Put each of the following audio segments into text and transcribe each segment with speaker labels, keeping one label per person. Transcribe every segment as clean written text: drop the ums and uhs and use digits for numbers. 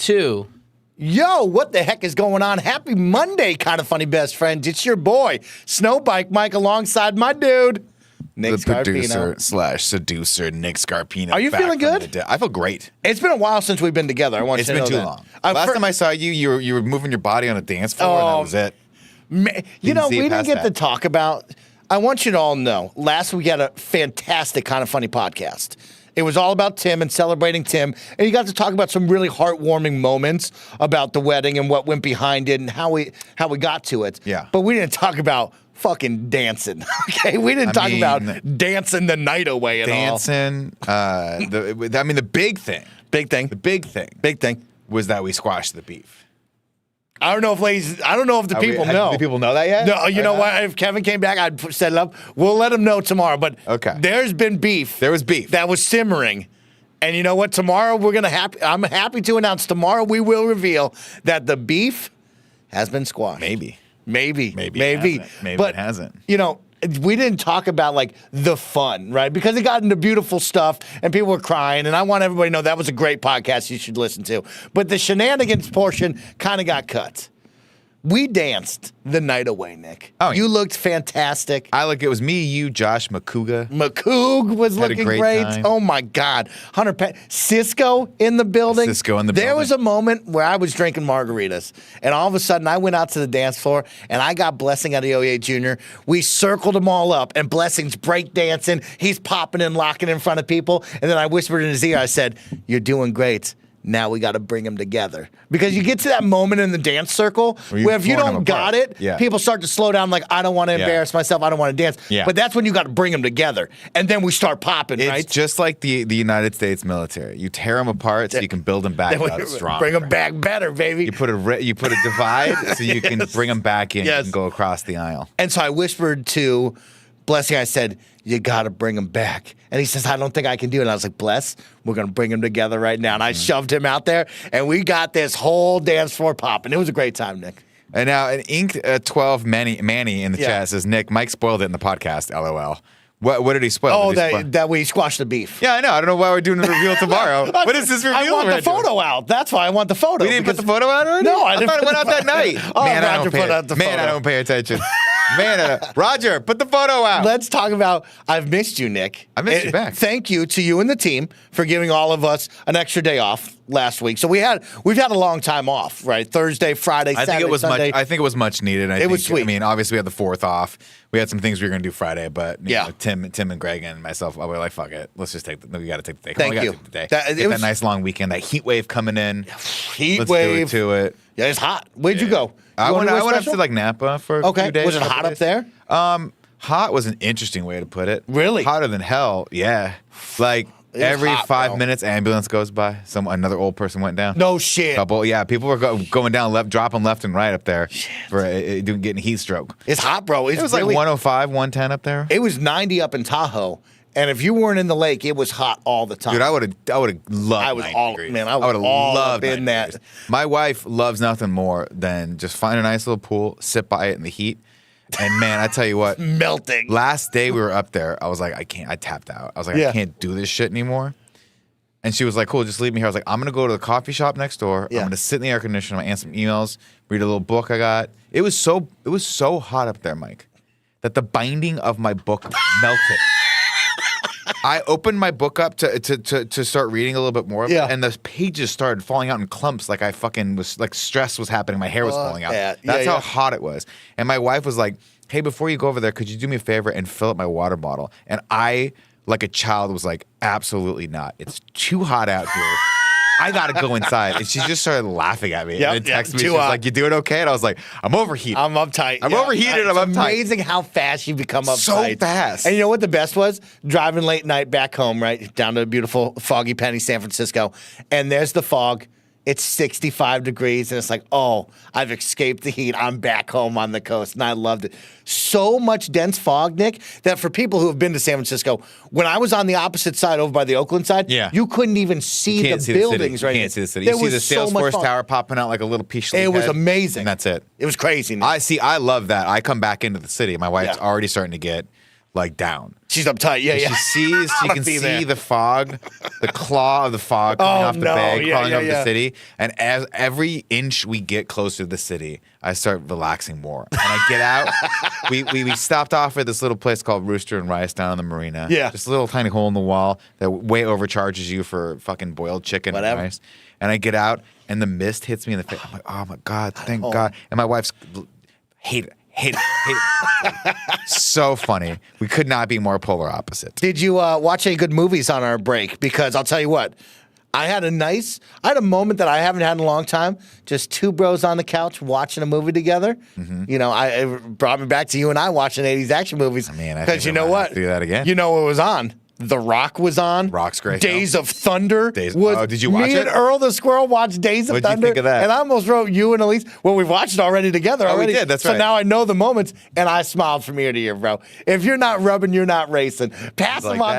Speaker 1: 2.
Speaker 2: Yo, what the heck is going on? Happy Monday, kind of funny best friend. It's your boy, Snowbike Mike, alongside my dude, Nick
Speaker 3: the
Speaker 2: Scarpino.
Speaker 3: producer/seducer Nick Scarpino.
Speaker 2: Are you
Speaker 3: back
Speaker 2: feeling
Speaker 3: from
Speaker 2: good?
Speaker 3: the dead. I feel great.
Speaker 2: It's been a while since we've been together. I want
Speaker 3: It's
Speaker 2: you to
Speaker 3: been
Speaker 2: know
Speaker 3: too
Speaker 2: that.
Speaker 3: long. Last time I saw you, you were moving your body on a dance floor, and that was it.
Speaker 2: You know,
Speaker 3: see
Speaker 2: we
Speaker 3: it
Speaker 2: didn't
Speaker 3: past
Speaker 2: get to
Speaker 3: that.
Speaker 2: talk about. I want you to all know, last week we had a fantastic kind of funny podcast. It was all about Tim and celebrating Tim, and you got to talk about some really heartwarming moments about the wedding and what went behind it and how we got to it.
Speaker 3: Yeah.
Speaker 2: But we didn't talk about fucking dancing. Okay, we didn't talk about dancing the night away at all.
Speaker 3: Dancing. The big thing.
Speaker 2: Big thing.
Speaker 3: The big thing.
Speaker 2: Big thing.
Speaker 3: Was that we squashed the beef.
Speaker 2: I don't know if the people know.
Speaker 3: Do people know that yet?
Speaker 2: No, you know what? If Kevin came back, I'd set it up. We'll let him know tomorrow. But
Speaker 3: Okay.
Speaker 2: There's been beef.
Speaker 3: There was beef.
Speaker 2: That was simmering. And you know what? Tomorrow I'm happy to announce tomorrow we will reveal that the beef has been squashed.
Speaker 3: Maybe.
Speaker 2: Maybe.
Speaker 3: Maybe
Speaker 2: But,
Speaker 3: it hasn't.
Speaker 2: You know, we didn't talk about like the fun, right? Because it got into beautiful stuff and people were crying. And I want everybody to know that was a great podcast you should listen to. But the shenanigans portion kind of got cut. We danced the night away, Nick.
Speaker 3: Oh, yeah.
Speaker 2: You looked fantastic.
Speaker 3: It was me, you, Josh, Makuga.
Speaker 2: McCoog was
Speaker 3: Had a
Speaker 2: looking
Speaker 3: great
Speaker 2: great.
Speaker 3: time.
Speaker 2: Oh my God. Cisco in the building. There was a moment where I was drinking margaritas, and all of a sudden I went out to the dance floor and I got Blessing out of Oye Jr. We circled them all up, and Blessing's break dancing. He's popping and locking in front of people. And then I whispered in his ear, I said, "You're doing great. Now we got to bring them together." Because you get to that moment in the dance circle where if you don't got it, people start to slow down like, I don't want to embarrass myself. I don't want to dance.
Speaker 3: Yeah.
Speaker 2: But that's when you got to bring them together. And then we start popping, right?
Speaker 3: It's just like the United States military. You tear them apart so you can build them back up strong.
Speaker 2: Bring them back better, baby.
Speaker 3: You put a divide so you can bring them back in
Speaker 2: Yes.
Speaker 3: and go across the aisle.
Speaker 2: And so I whispered to Blessing, I said, "You got to bring them back." And he says, "I don't think I can do it." And I was like, "Bless, we're going to bring them together right now." And I shoved him out there, and we got this whole dance floor popping. It was a great time, Nick.
Speaker 3: And now an inked 12 Manny in the chat says, Nick, Mike spoiled it in the podcast, LOL. What did he spoil?
Speaker 2: Oh,
Speaker 3: Did he spoil?
Speaker 2: that we squashed the beef.
Speaker 3: Yeah, I know. I don't know why we're doing the reveal tomorrow. What is this reveal?
Speaker 2: I want the photo out. That's why I want the photo.
Speaker 3: We didn't put the photo out already?
Speaker 2: No, I didn't
Speaker 3: thought it
Speaker 2: put
Speaker 3: went
Speaker 2: the
Speaker 3: out that night.
Speaker 2: Oh,
Speaker 3: Man,
Speaker 2: Roger put out the photo.
Speaker 3: Man, I don't pay attention. Roger, put the photo out.
Speaker 2: Let's talk about I've missed you, Nick.
Speaker 3: I missed you back.
Speaker 2: Thank you to you and the team for giving all of us an extra day off last week. So we've had a long time off, right? Thursday, Friday, Saturday, Sunday.
Speaker 3: I think it was much needed.
Speaker 2: It was sweet.
Speaker 3: I mean, obviously we had the 4th off. We had some things we were going to do Friday, but you know, Tim and Greg and myself, we were like, fuck it. Let's just we got to take the day.
Speaker 2: Thank you.
Speaker 3: Take the day.
Speaker 2: It was
Speaker 3: that nice long weekend, that heat wave coming in.
Speaker 2: Heat
Speaker 3: Let's
Speaker 2: wave.
Speaker 3: do it to it.
Speaker 2: Yeah, it's hot. Where'd you go?
Speaker 3: I went up to like Napa for a few days.
Speaker 2: Was it hot up there?
Speaker 3: Hot was an interesting way to put it.
Speaker 2: Really?
Speaker 3: Hotter than hell. Yeah. Like every
Speaker 2: hot,
Speaker 3: 5
Speaker 2: bro.
Speaker 3: minutes, ambulance goes by. Another old person went down.
Speaker 2: No shit.
Speaker 3: People were going down dropping left and right up there for getting heat stroke.
Speaker 2: It's hot, bro.
Speaker 3: It was like 105, 110 up there.
Speaker 2: It was 90 up in Tahoe. And if you weren't in the lake, it was hot all the time.
Speaker 3: Dude, I would have loved.
Speaker 2: I was
Speaker 3: 90
Speaker 2: all
Speaker 3: degrees.
Speaker 2: man. I
Speaker 3: would
Speaker 2: was
Speaker 3: have
Speaker 2: all
Speaker 3: loved
Speaker 2: up in
Speaker 3: 90
Speaker 2: that.
Speaker 3: degrees. My wife loves nothing more than just find a nice little pool, sit by it in the heat, and man, I tell you what,
Speaker 2: Melting.
Speaker 3: last day we were up there, I was like, I can't. I tapped out. I was like, I can't do this shit anymore. And she was like, cool, just leave me here. I was like, I'm gonna go to the coffee shop next door.
Speaker 2: Yeah.
Speaker 3: I'm gonna sit in the air conditioner. I'm gonna answer some emails, read a little book I got. It was so hot up there, Mike, that the binding of my book melted. I opened my book up to start reading a little bit more of it, and the pages started falling out in clumps like I fucking was, like stress was happening. My hair was falling out. That's how hot it was. And my wife was like, hey, before you go over there, could you do me a favor and fill up my water bottle? And I, like a child, was like, absolutely not. It's too hot out here. I gotta go inside. And she just started laughing at me. And texted me. She was like, you doing okay? And I was like, I'm overheated.
Speaker 2: I'm uptight.
Speaker 3: I'm overheated. I'm uptight.
Speaker 2: It's amazing how fast you become uptight.
Speaker 3: So fast.
Speaker 2: And you know what the best was? Driving late night back home, right? Down to beautiful foggy Penny, San Francisco. And there's the fog. It's 65 degrees, and it's like, oh, I've escaped the heat. I'm back home on the coast, and I loved it. So much dense fog, Nick, that for people who have been to San Francisco, when I was on the opposite side, over by the Oakland side, you couldn't even see the buildings. Right,
Speaker 3: you can't see the city. You see the Salesforce Tower popping out like a little piece.
Speaker 2: It was amazing.
Speaker 3: And that's it.
Speaker 2: It was crazy. Nick.
Speaker 3: I love that. I come back into the city. My wife's already starting to get like down.
Speaker 2: She's uptight. Yeah, yeah.
Speaker 3: She can see the fog, the claw of the fog coming off the bay, crawling over the city. And as every inch we get closer to the city, I start relaxing more. And I get out. we stopped off at this little place called Rooster and Rice down on the marina.
Speaker 2: Yeah.
Speaker 3: Just a little tiny hole in the wall that way overcharges you for fucking boiled chicken and rice. And I get out, and the mist hits me in the face. I'm like, oh my God, thank God. And my wife's hate it. So funny. We could not be more polar opposite.
Speaker 2: Did you watch any good movies on our break? Because I'll tell you what, I had a moment that I haven't had in a long time. Just two bros on the couch watching a movie together. Mm-hmm. You know, it brought me back to you and I watching 80s action movies.
Speaker 3: Man,
Speaker 2: because you know what?
Speaker 3: Do that again.
Speaker 2: You know what was on? The Rock was on.
Speaker 3: Rock's great.
Speaker 2: Days of Thunder.
Speaker 3: Did you watch it?
Speaker 2: Me and Earl the Squirrel watched Days of Thunder.
Speaker 3: What'd you think of that?
Speaker 2: And I almost wrote you and Elise. Well, we've watched it already together.
Speaker 3: We did. That's right.
Speaker 2: So now I know the moments, and I smiled from ear to ear, bro. If you're not rubbing, you're not racing. Pass them on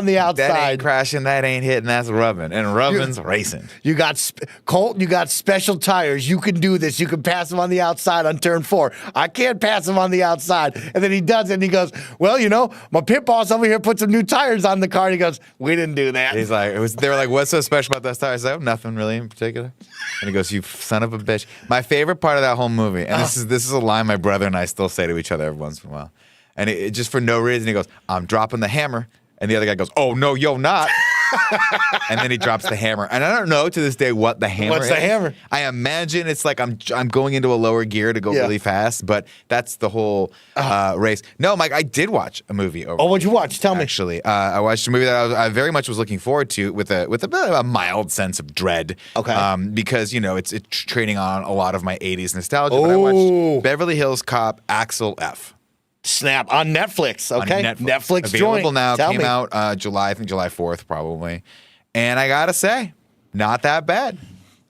Speaker 2: the outside.
Speaker 3: That ain't crashing. That ain't hitting. That's rubbing. And rubbing's racing.
Speaker 2: You got Colt. You got special tires. You can do this. You can pass them on the outside on turn 4. I can't pass them on the outside. And then he does it, and he goes, well, you know, my pit boss over here put some new tires on the car. And he goes, we didn't do that.
Speaker 3: He's like, they were like, what's so special about those tires? I said, nothing really in particular. And he goes, you son of a bitch. My favorite part of that whole movie, and this is a line my brother and I still say to each other every once in a while. And it just for no reason, he goes, I'm dropping the hammer. And the other guy goes, oh, no, you're not. And then he drops the hammer. And I don't know to this day what the hammer is.
Speaker 2: What's the hammer?
Speaker 3: I imagine it's like I'm going into a lower gear to go really fast, but that's the whole race. No, Mike, I did watch a movie.
Speaker 2: What'd you watch? Tell me.
Speaker 3: Actually, I watched a movie that I very much was looking forward to with a mild sense of dread.
Speaker 2: Okay.
Speaker 3: Because, you know, it's trading on a lot of my 80s nostalgia. But I watched Beverly Hills Cop Axel F.
Speaker 2: Snap on Netflix. Okay,
Speaker 3: on
Speaker 2: Netflix
Speaker 3: available
Speaker 2: joint.
Speaker 3: now.
Speaker 2: Tell
Speaker 3: Came
Speaker 2: me.
Speaker 3: out July 4th probably, and I gotta say, not that bad.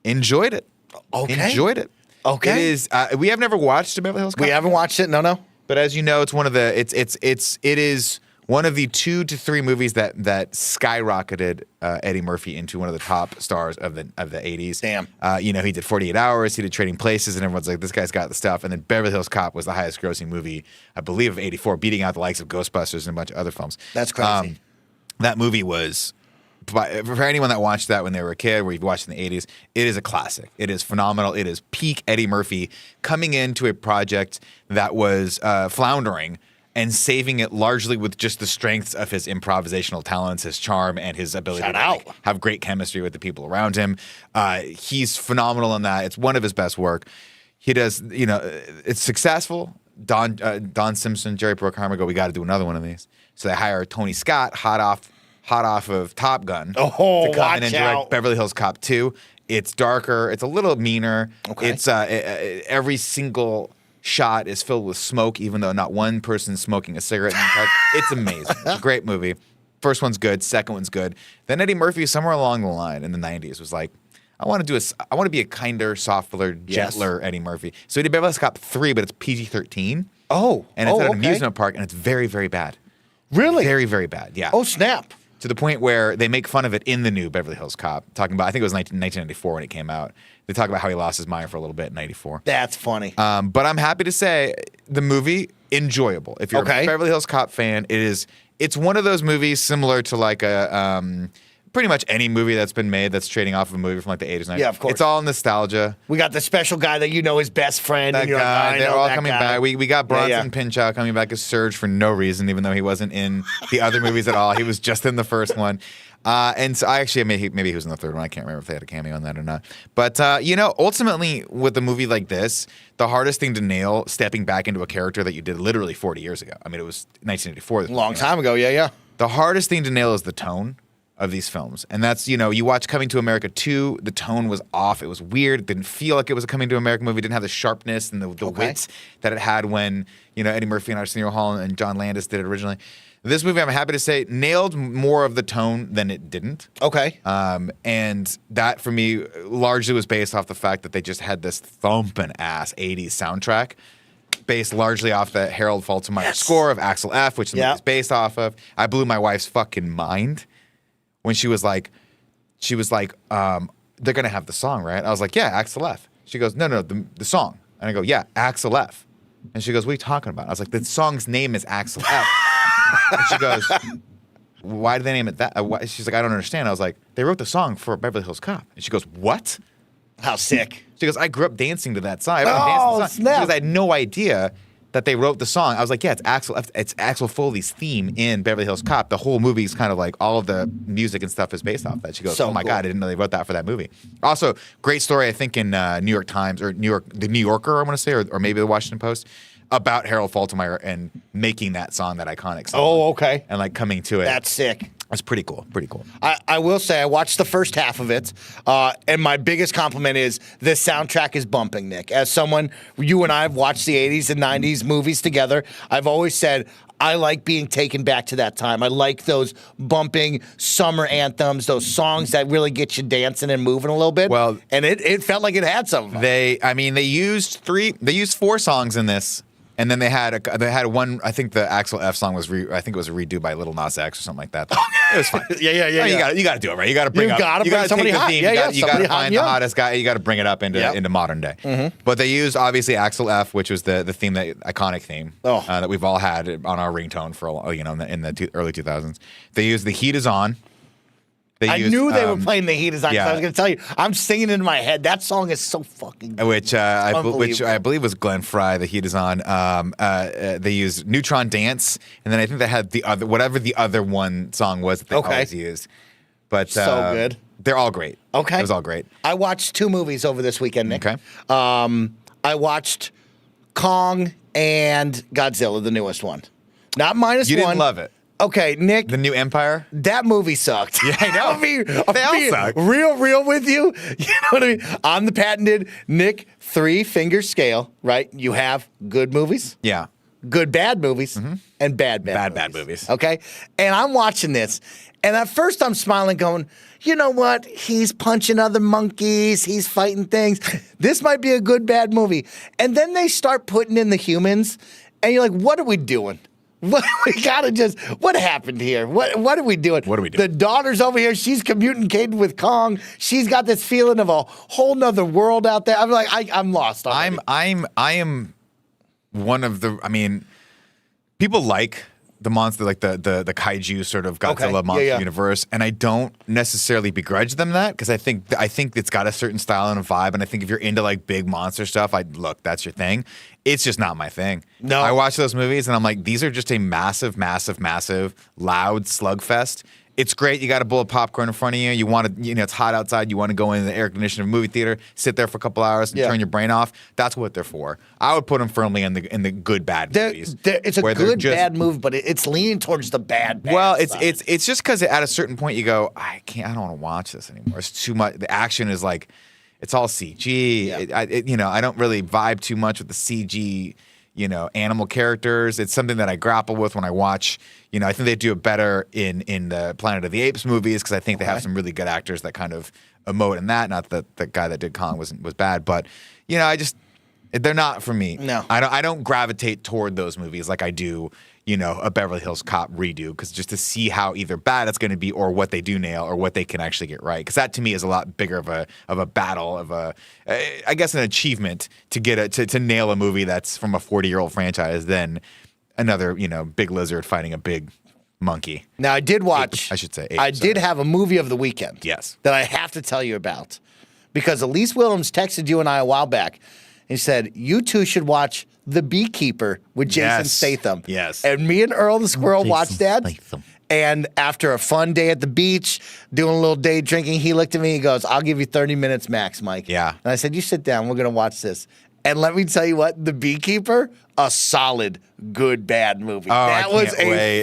Speaker 3: Enjoyed it.
Speaker 2: Okay.
Speaker 3: Enjoyed it.
Speaker 2: Okay.
Speaker 3: It is. We have never watched Beverly Hills Cop.
Speaker 2: We haven't watched it. No.
Speaker 3: But as you know, it's one of the. It is one of the 2 to 3 movies that skyrocketed Eddie Murphy into one of the top stars of the 80s.
Speaker 2: Damn.
Speaker 3: You know, he did 48 Hours, he did Trading Places, and everyone's like, this guy's got the stuff. And then Beverly Hills Cop was the highest grossing movie, I believe, of 84, beating out the likes of Ghostbusters and a bunch of other films.
Speaker 2: That's crazy.
Speaker 3: That movie was, for anyone that watched that when they were a kid, or you've watched it in the 80s, it is a classic. It is phenomenal. It is peak Eddie Murphy coming into a project that was floundering and saving it largely with just the strengths of his improvisational talents, his charm, and his ability to have great chemistry with the people around him. He's phenomenal in that. It's one of his best work. He does, you know, it's successful. Don Simpson, Jerry Bruckheimer go, we got to do another one of these. So they hire Tony Scott, hot off of Top Gun, to come in and direct Beverly Hills Cop 2. It's darker. It's a little meaner. Okay. It's every single shot is filled with smoke, even though not one person's smoking a cigarette in the car. It's amazing. It's a great movie. First one's good. Second one's good. Then Eddie Murphy, somewhere along the line in the 90s, was like, I want to be a kinder, softer, gentler Eddie Murphy. So he did Beverly Hills Cop 3, but it's PG-13.
Speaker 2: Oh.
Speaker 3: And it's at an amusement park, and it's very, very bad.
Speaker 2: Really?
Speaker 3: Very, very bad, yeah.
Speaker 2: Oh, snap.
Speaker 3: To the point where they make fun of it in the new Beverly Hills Cop, talking about, I think it was 1994 when it came out. They talk about how he lost his mind for a little bit in 94.
Speaker 2: That's funny.
Speaker 3: But I'm happy to say the movie, enjoyable. If you're a Beverly Hills Cop fan, it's one of those movies similar to like pretty much any movie that's been made that's trading off of a movie from like the 80s, 90s.
Speaker 2: Yeah, of course.
Speaker 3: It's all nostalgia.
Speaker 2: We got the special guy that you know his best friend.
Speaker 3: That
Speaker 2: and you're
Speaker 3: guy,
Speaker 2: like,
Speaker 3: they're all coming
Speaker 2: guy.
Speaker 3: back. We got Bronson Pinchot coming back as Surge for no reason, even though he wasn't in the other movies at all. He was just in the first one. And so maybe he was in the third one. I can't remember if they had a cameo on that or not. But, you know, ultimately with a movie like this, the hardest thing to nail, stepping back into a character that you did literally 40 years ago. I mean, it was 1984.
Speaker 2: Long time ago, yeah.
Speaker 3: The hardest thing to nail is the tone of these films. And that's, you know, you watch Coming to America 2, the tone was off. It was weird. It didn't feel like it was a Coming to America movie. It didn't have the sharpness and the wits that it had when, you know, Eddie Murphy and Arsenio Hall and John Landis did it originally. This movie, I'm happy to say, nailed more of the tone than it didn't.
Speaker 2: Okay.
Speaker 3: And that, for me, largely was based off the fact that they just had this thumping-ass 80s soundtrack based largely off the Harold Faltermeyer score of Axel F., which the movie's based off of. I blew my wife's fucking mind when she was like, they're going to have the song, right? I was like, yeah, Axel F. She goes, no, the song. And I go, yeah, Axel F. And she goes, what are you talking about? I was like, the song's name is Axel F. And she goes, why did they name it that? She's like, I don't understand. I was like, they wrote the song for Beverly Hills Cop. And she goes, what?
Speaker 2: How sick.
Speaker 3: She goes, I grew up dancing to that song. Snap. She goes, I had no idea that they wrote the song. I was like, yeah, it's Axel Foley's theme in Beverly Hills Cop. The whole movie is kind of like all of the music and stuff is based off that. She goes, oh my God, I didn't know they wrote that for that movie. Also, great story, I think, in New York Times or the New Yorker, I want to say, or maybe the Washington Post, about Harold Faltermeyer and making that song, that iconic song.
Speaker 2: Oh, okay.
Speaker 3: And like coming to it.
Speaker 2: That's sick.
Speaker 3: That's pretty cool. Pretty cool.
Speaker 2: I will say I watched the first half of it, and my biggest compliment is the soundtrack is bumping, Nick. As someone, you and I have watched the 80s and 90s movies together, I've always said I like being taken back to that time. I like those bumping summer anthems, those songs that really get you dancing and moving a little bit. Well, and it felt like it had some.
Speaker 3: They used 4 songs in this. And then they had one. I think the Axel F song was I think it was a redo by Little Nas X or something like that. It was fine.
Speaker 2: Yeah.
Speaker 3: You got to do it right. You got to bring
Speaker 2: somebody hot.
Speaker 3: You got to find the hottest guy. You got to bring it up into modern day. Mm-hmm. But they used obviously Axel F, which was the theme, that iconic theme that we've all had on our ringtone for in the early 2000s. They used The Heat Is On.
Speaker 2: I knew they were playing The Heat Is On. Yeah. I was going to tell you, I'm singing it in my head. That song is so fucking good.
Speaker 3: Which I believe was Glenn Frey. The Heat Is On. They used Neutron Dance, and then I think they had whatever the other one song was that they always used. But
Speaker 2: so good.
Speaker 3: They're all great.
Speaker 2: Okay,
Speaker 3: it was all great.
Speaker 2: I watched 2 movies over this weekend, Nick.
Speaker 3: Okay.
Speaker 2: I watched Kong and Godzilla, the newest one. Not -1.
Speaker 3: You didn't love it.
Speaker 2: Okay, Nick.
Speaker 3: The New Empire?
Speaker 2: That movie sucked.
Speaker 3: Yeah, I know.
Speaker 2: They all suck. Real with you. You know what I mean? On the patented Nick 3-finger scale, right? You have good movies.
Speaker 3: Yeah.
Speaker 2: Good bad movies. Mm-hmm. And bad movies. Okay? And I'm watching this. And at first I'm smiling going, you know what? He's punching other monkeys. He's fighting things. This might be a good bad movie. And then they start putting in the humans. And you're like, what are we doing? What happened here? What are we doing?
Speaker 3: What are we doing?
Speaker 2: The daughter's over here. She's communicating with Kong. She's got this feeling of a whole nother world out there. I'm like, I'm lost. Already.
Speaker 3: I am one of the. I mean, people like the monster, like the kaiju sort of Godzilla monster universe, and I don't necessarily begrudge them that, because I think it's got a certain style and a vibe, and I think if you're into like big monster stuff, that's your thing. It's just not my thing.
Speaker 2: No.
Speaker 3: I watch those movies and I'm like, these are just a massive, massive, massive, loud slugfest. It's great. You got a bowl of popcorn in front of you. You want to, it's hot outside. You want to go into the air conditioned movie theater, sit there for a couple hours and turn your brain off. That's what they're for. I would put them firmly in the good bad movies.
Speaker 2: It's a good bad movie, but it's leaning towards the bad.
Speaker 3: Well,
Speaker 2: side.
Speaker 3: it's just because at a certain point you go, I don't want to watch this anymore. It's too much. The action is like, it's all CG. Yeah. I don't really vibe too much with the CG. Animal characters. It's something that I grapple with when I watch. I think they do it better in the Planet of the Apes movies, because I think they have some really good actors that kind of emote in that. Not that the guy that did Kong was bad, but they're not for me.
Speaker 2: No,
Speaker 3: I don't gravitate toward those movies like I do. A Beverly Hills Cop redo, because just to see how either bad it's going to be or what they do nail or what they can actually get right. Because that to me is a lot bigger of a battle, I guess an achievement to get to nail a movie that's from a 40-year-old franchise than another, big lizard fighting a big monkey.
Speaker 2: Now I did watch.
Speaker 3: I should say.
Speaker 2: I did have a movie of the weekend.
Speaker 3: Yes.
Speaker 2: That I have to tell you about, because Elise Willems texted you and I a while back. He said, you two should watch The Beekeeper with Jason Statham.
Speaker 3: Yes.
Speaker 2: And me and Earl the Squirrel watched that. And after a fun day at the beach, doing a little day drinking, he looked at me, he goes, I'll give you 30 minutes max, Mike.
Speaker 3: Yeah.
Speaker 2: And I said, you sit down, we're going to watch this. And let me tell you what, The Beekeeper, a solid, good, bad movie.
Speaker 3: Oh,
Speaker 2: that was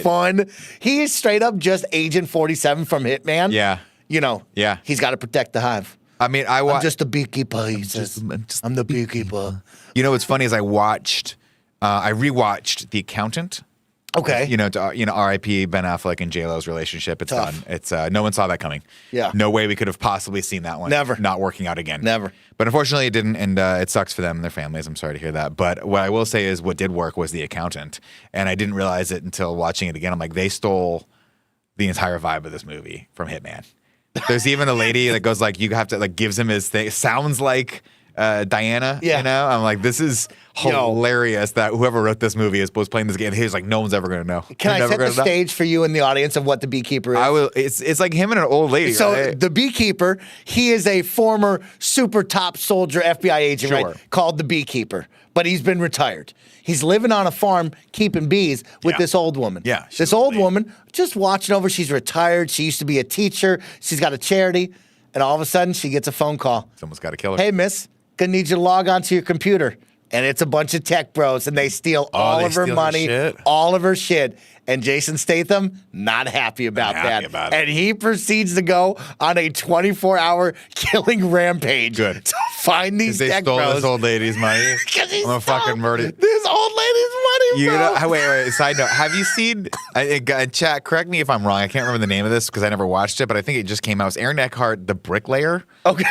Speaker 2: fun. He is straight up just Agent 47 from Hitman.
Speaker 3: Yeah.
Speaker 2: Yeah. He's got to protect the hive.
Speaker 3: I mean,
Speaker 2: I'm just a beekeeper, he says. I'm the beekeeper.
Speaker 3: What's funny is I rewatched The Accountant.
Speaker 2: Okay.
Speaker 3: R.I.P. Ben Affleck and J-Lo's relationship. It's
Speaker 2: tough.
Speaker 3: done. It's no one saw that coming.
Speaker 2: Yeah.
Speaker 3: No way we could have possibly seen that one.
Speaker 2: Never.
Speaker 3: Not working out again.
Speaker 2: Never.
Speaker 3: But unfortunately it didn't, and it sucks for them and their families. I'm sorry to hear that. But what I will say is what did work was The Accountant. And I didn't realize it until watching it again. I'm like, they stole the entire vibe of this movie from Hitman. There's even a lady that goes like, you have to, like, gives him his thing. Sounds like Diana.
Speaker 2: Yeah.
Speaker 3: You know, I'm like, this is hilarious that whoever wrote this movie was playing this game. He's like, no one's ever gonna know.
Speaker 2: Can I set the stage for you in the audience of what the beekeeper is?
Speaker 3: I will. It's like him and an old lady.
Speaker 2: So
Speaker 3: right?
Speaker 2: the beekeeper, he is a former super top soldier FBI agent, right? Called the beekeeper, but he's been retired. He's living on a farm keeping bees with this old woman.
Speaker 3: Yeah,
Speaker 2: this old woman just watching over. She's retired. She used to be a teacher. She's got a charity, and all of a sudden she gets a phone call.
Speaker 3: Someone's got to kill her.
Speaker 2: Hey, miss, gonna need you to log onto your computer. And it's a bunch of tech bros, and they steal all of her money, all of her shit. And Jason Statham, not happy about that. And he proceeds to go on a 24-hour killing rampage to find these tech bros.
Speaker 3: They stole this old lady's money. I'm gonna fucking murder
Speaker 2: this old lady's money, bro.
Speaker 3: Wait. Side note: have you seen? Chat. Correct me if I'm wrong. I can't remember the name of this because I never watched it, but I think it just came out. It's Aaron Eckhart, the Bricklayer.
Speaker 2: Okay.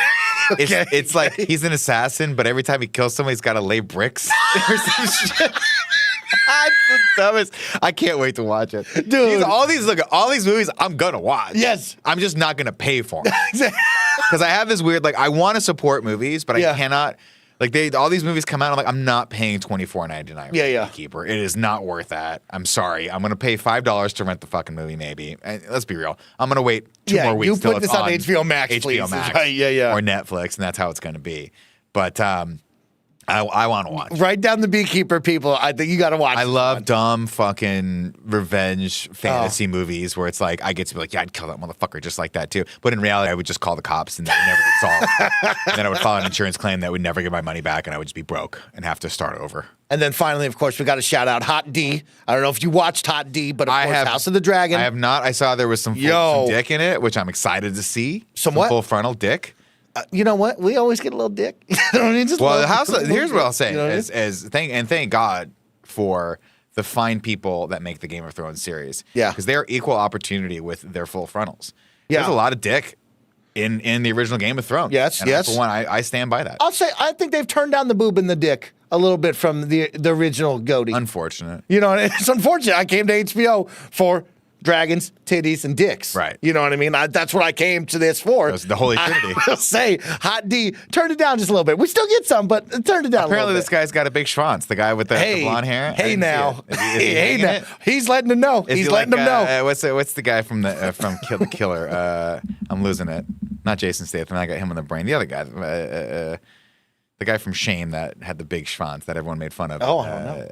Speaker 3: It's like he's an assassin, but every time he kills someone, he's got to lay bricks or some shit. That's the dumbest. I can't wait to watch it, dude. All these movies, I'm gonna watch.
Speaker 2: Yes,
Speaker 3: I'm just not gonna pay for them because I have this weird I want to support movies, but I cannot. All these movies come out. I'm like, I'm not paying $24.99 for Beekeeper. It is not worth that. I'm sorry. I'm gonna pay $5 to rent the fucking movie. Maybe. And let's be real. I'm gonna wait 2 more weeks.
Speaker 2: You put this on HBO Max,
Speaker 3: HBO
Speaker 2: please.
Speaker 3: Max,
Speaker 2: right,
Speaker 3: or Netflix, and that's how it's gonna be. But I want to watch.
Speaker 2: Write down the Beekeeper, people. I think you got to watch.
Speaker 3: I love dumb fucking revenge fantasy movies where it's like I get to be like, yeah, I'd kill that motherfucker just like that too. But in reality, I would just call the cops and that would never get solved. And then I would file an insurance claim that would never get my money back, and I would just be broke and have to start over. And
Speaker 2: then finally, of course, we got to shout out Hot D. I don't know if you watched Hot D, but of course, House of the Dragon.
Speaker 3: I have not. I saw there was some dick in it, which I'm excied to see. Some full frontal dick.
Speaker 2: You know what? We always get a little dick.
Speaker 3: Here's what I'll say: thank God for the fine people that make the Game of Thrones series.
Speaker 2: Yeah,
Speaker 3: because they're equal opportunity with their full frontals. Yeah, there's a lot of dick in the original Game of Thrones.
Speaker 2: Yes.
Speaker 3: For one, I stand by that.
Speaker 2: I'll say I think they've turned down the boob and the dick a little bit from the original goatee.
Speaker 3: Unfortunate.
Speaker 2: You know, it's unfortunate. I came to HBO for dragons, titties, and dicks.
Speaker 3: Right.
Speaker 2: You know what I mean? That's what I came to this for.
Speaker 3: The Holy Trinity.
Speaker 2: I will say, Hot D, turned it down just a little bit. We still get some, but turned it down
Speaker 3: Apparently
Speaker 2: a little
Speaker 3: this guy's got a big schwanz, the guy with the blonde hair.
Speaker 2: Hey now. Hey now. He's letting him know. He's letting him know.
Speaker 3: What's the guy from Kill the Killer? I'm losing it. Not Jason Statham. I got him on the brain. The other guy. The guy from Shame that had the big schwanz that everyone made fun of.
Speaker 2: Oh, I don't know.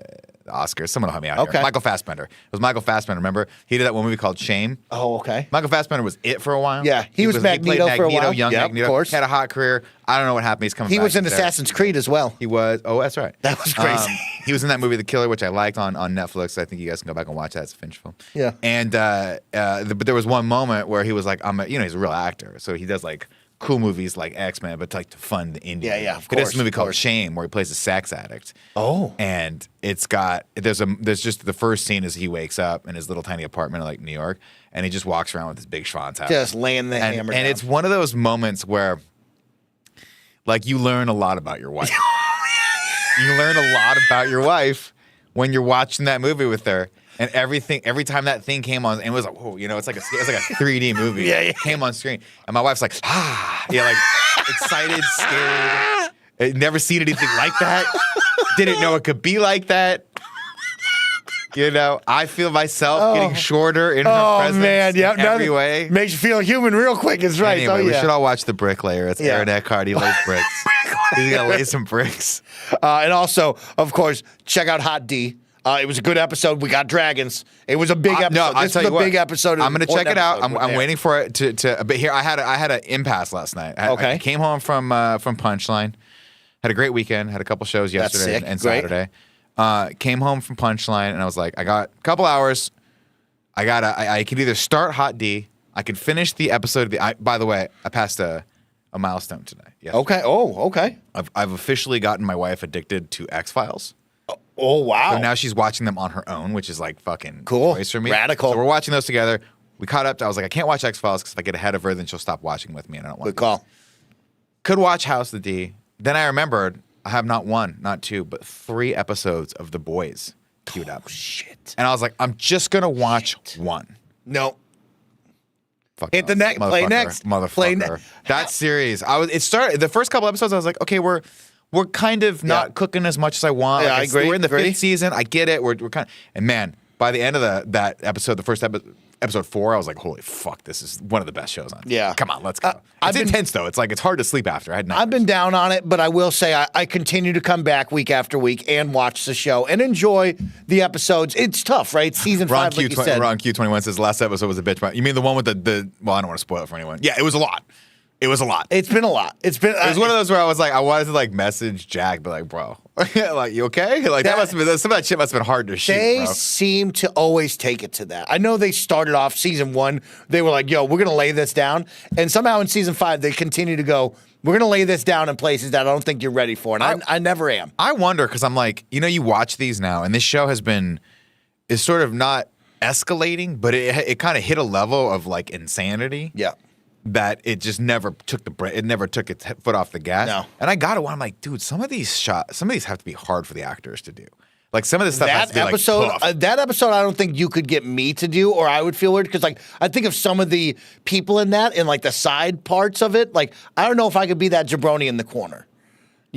Speaker 3: Oscars. Someone will help me out here. Michael Fassbender. It was Michael Fassbender, remember? He did that one movie called Shame.
Speaker 2: Oh, okay.
Speaker 3: Michael Fassbender was it for a while.
Speaker 2: Yeah, he was Magneto for a while.
Speaker 3: Young Magneto.
Speaker 2: Of course.
Speaker 3: Had a hot career. I don't know what happened. He's coming back.
Speaker 2: He was in Assassin's Creed as well.
Speaker 3: He was. Oh, that's right.
Speaker 2: That was crazy.
Speaker 3: He was in that movie The Killer, which I liked on Netflix. I think you guys can go back and watch that. It's a Finch film.
Speaker 2: Yeah.
Speaker 3: And but there was one moment where he was like, he's a real actor. So he does cool movies like X-Men, but to fund the indie.
Speaker 2: Yeah, of
Speaker 3: course. There's a movie called Shame where he plays a sex addict.
Speaker 2: Oh.
Speaker 3: And it's got there's just the first scene is he wakes up in his little tiny apartment in New York, and he just walks around with his big schwanz out.
Speaker 2: Just laying the hammer down.
Speaker 3: And it's one of those moments where you learn a lot about your wife. You learn a lot about your wife when you're watching that movie with her. And every time that thing came on, and it was like, whoa, it's like a 3D movie.
Speaker 2: Yeah.
Speaker 3: Came on screen, and my wife's like, excited, scared. I'd never seen anything like that. Didn't know it could be like that. I feel myself getting shorter in her presence. Oh man, in every way.
Speaker 2: Makes you feel human real quick. It's right.
Speaker 3: Anyway, we should all watch The Bricklayer. It's Aaron Eckhart. He lays bricks. He's gonna lay some bricks.
Speaker 2: And also, of course, check out Hot D. It was a good episode. We got dragons. It was a big episode.
Speaker 3: No,
Speaker 2: this is a big episode.
Speaker 3: I'm going to check it out. I'm waiting for it to. But here, I had an impasse last night. I came home from Punchline. Had a great weekend. Had a couple shows yesterday and Saturday. Came home from Punchline, and I was like, I got a couple hours. I could either start Hot D. I could finish the episode. By the way, I passed a milestone tonight. Yesterday.
Speaker 2: Okay. Oh, okay.
Speaker 3: I've officially gotten my wife addicted to X-Files.
Speaker 2: Oh, wow.
Speaker 3: So now she's watching them on her own, which is fucking
Speaker 2: cool.
Speaker 3: Choice for me.
Speaker 2: Radical.
Speaker 3: So we're watching those together. We caught up. I was like, I can't watch X-Files because if I get ahead of her, then she'll stop watching with me, and I don't want to.
Speaker 2: Good call.
Speaker 3: Could watch House of the D. Then I remembered I have not one, not two, but 3 episodes of The Boys queued up.
Speaker 2: Shit.
Speaker 3: And I was like, I'm just going to watch one.
Speaker 2: No. Hit the next. Play next.
Speaker 3: Motherfucker. That series. It started the first couple episodes. I was like, okay, we're kind of not cooking as much as I want.
Speaker 2: Yeah, I agree.
Speaker 3: We're in the 5th season. I get it. We're kind of, and man, by the end of that episode, the first episode 4, I was like, holy fuck, this is one of the best shows on.
Speaker 2: Yeah.
Speaker 3: Come on, let's go. It's intense though. It's hard to sleep after.
Speaker 2: I've been down on it, but I will say I continue to come back week after week and watch the show and enjoy the episodes. It's tough, right? Season 5, like you said.
Speaker 3: Ron Q21 says last episode was a bitch. You mean the one with the well, I don't want to spoil it for anyone. Yeah, it was a lot. It was a lot.
Speaker 2: It's been a lot. It was
Speaker 3: one of those where I was like, I wanted to like message Jack, but like, bro, like, you okay? Like that must have been some of that shit must have been hard to shoot.
Speaker 2: They seem to always take it to that. I know they started off season 1. They were like, yo, we're gonna lay this down, and somehow in season 5 they continue to go, we're gonna lay this down in places that I don't think you're ready for, and I never am.
Speaker 3: I wonder because I'm like, you watch these now, and this show is sort of not escalating, but it kind of hit a level of like insanity.
Speaker 2: Yeah.
Speaker 3: That it just never took its foot off the gas.
Speaker 2: No.
Speaker 3: And I got it when I'm like, dude, some of these have to be hard for the actors to do. Like some of this stuff has to be
Speaker 2: that episode, I don't think you could get me to do, or I would feel weird because like I think of some of the people in that and like the side parts of it. Like I don't know if I could be that jabroni in the corner.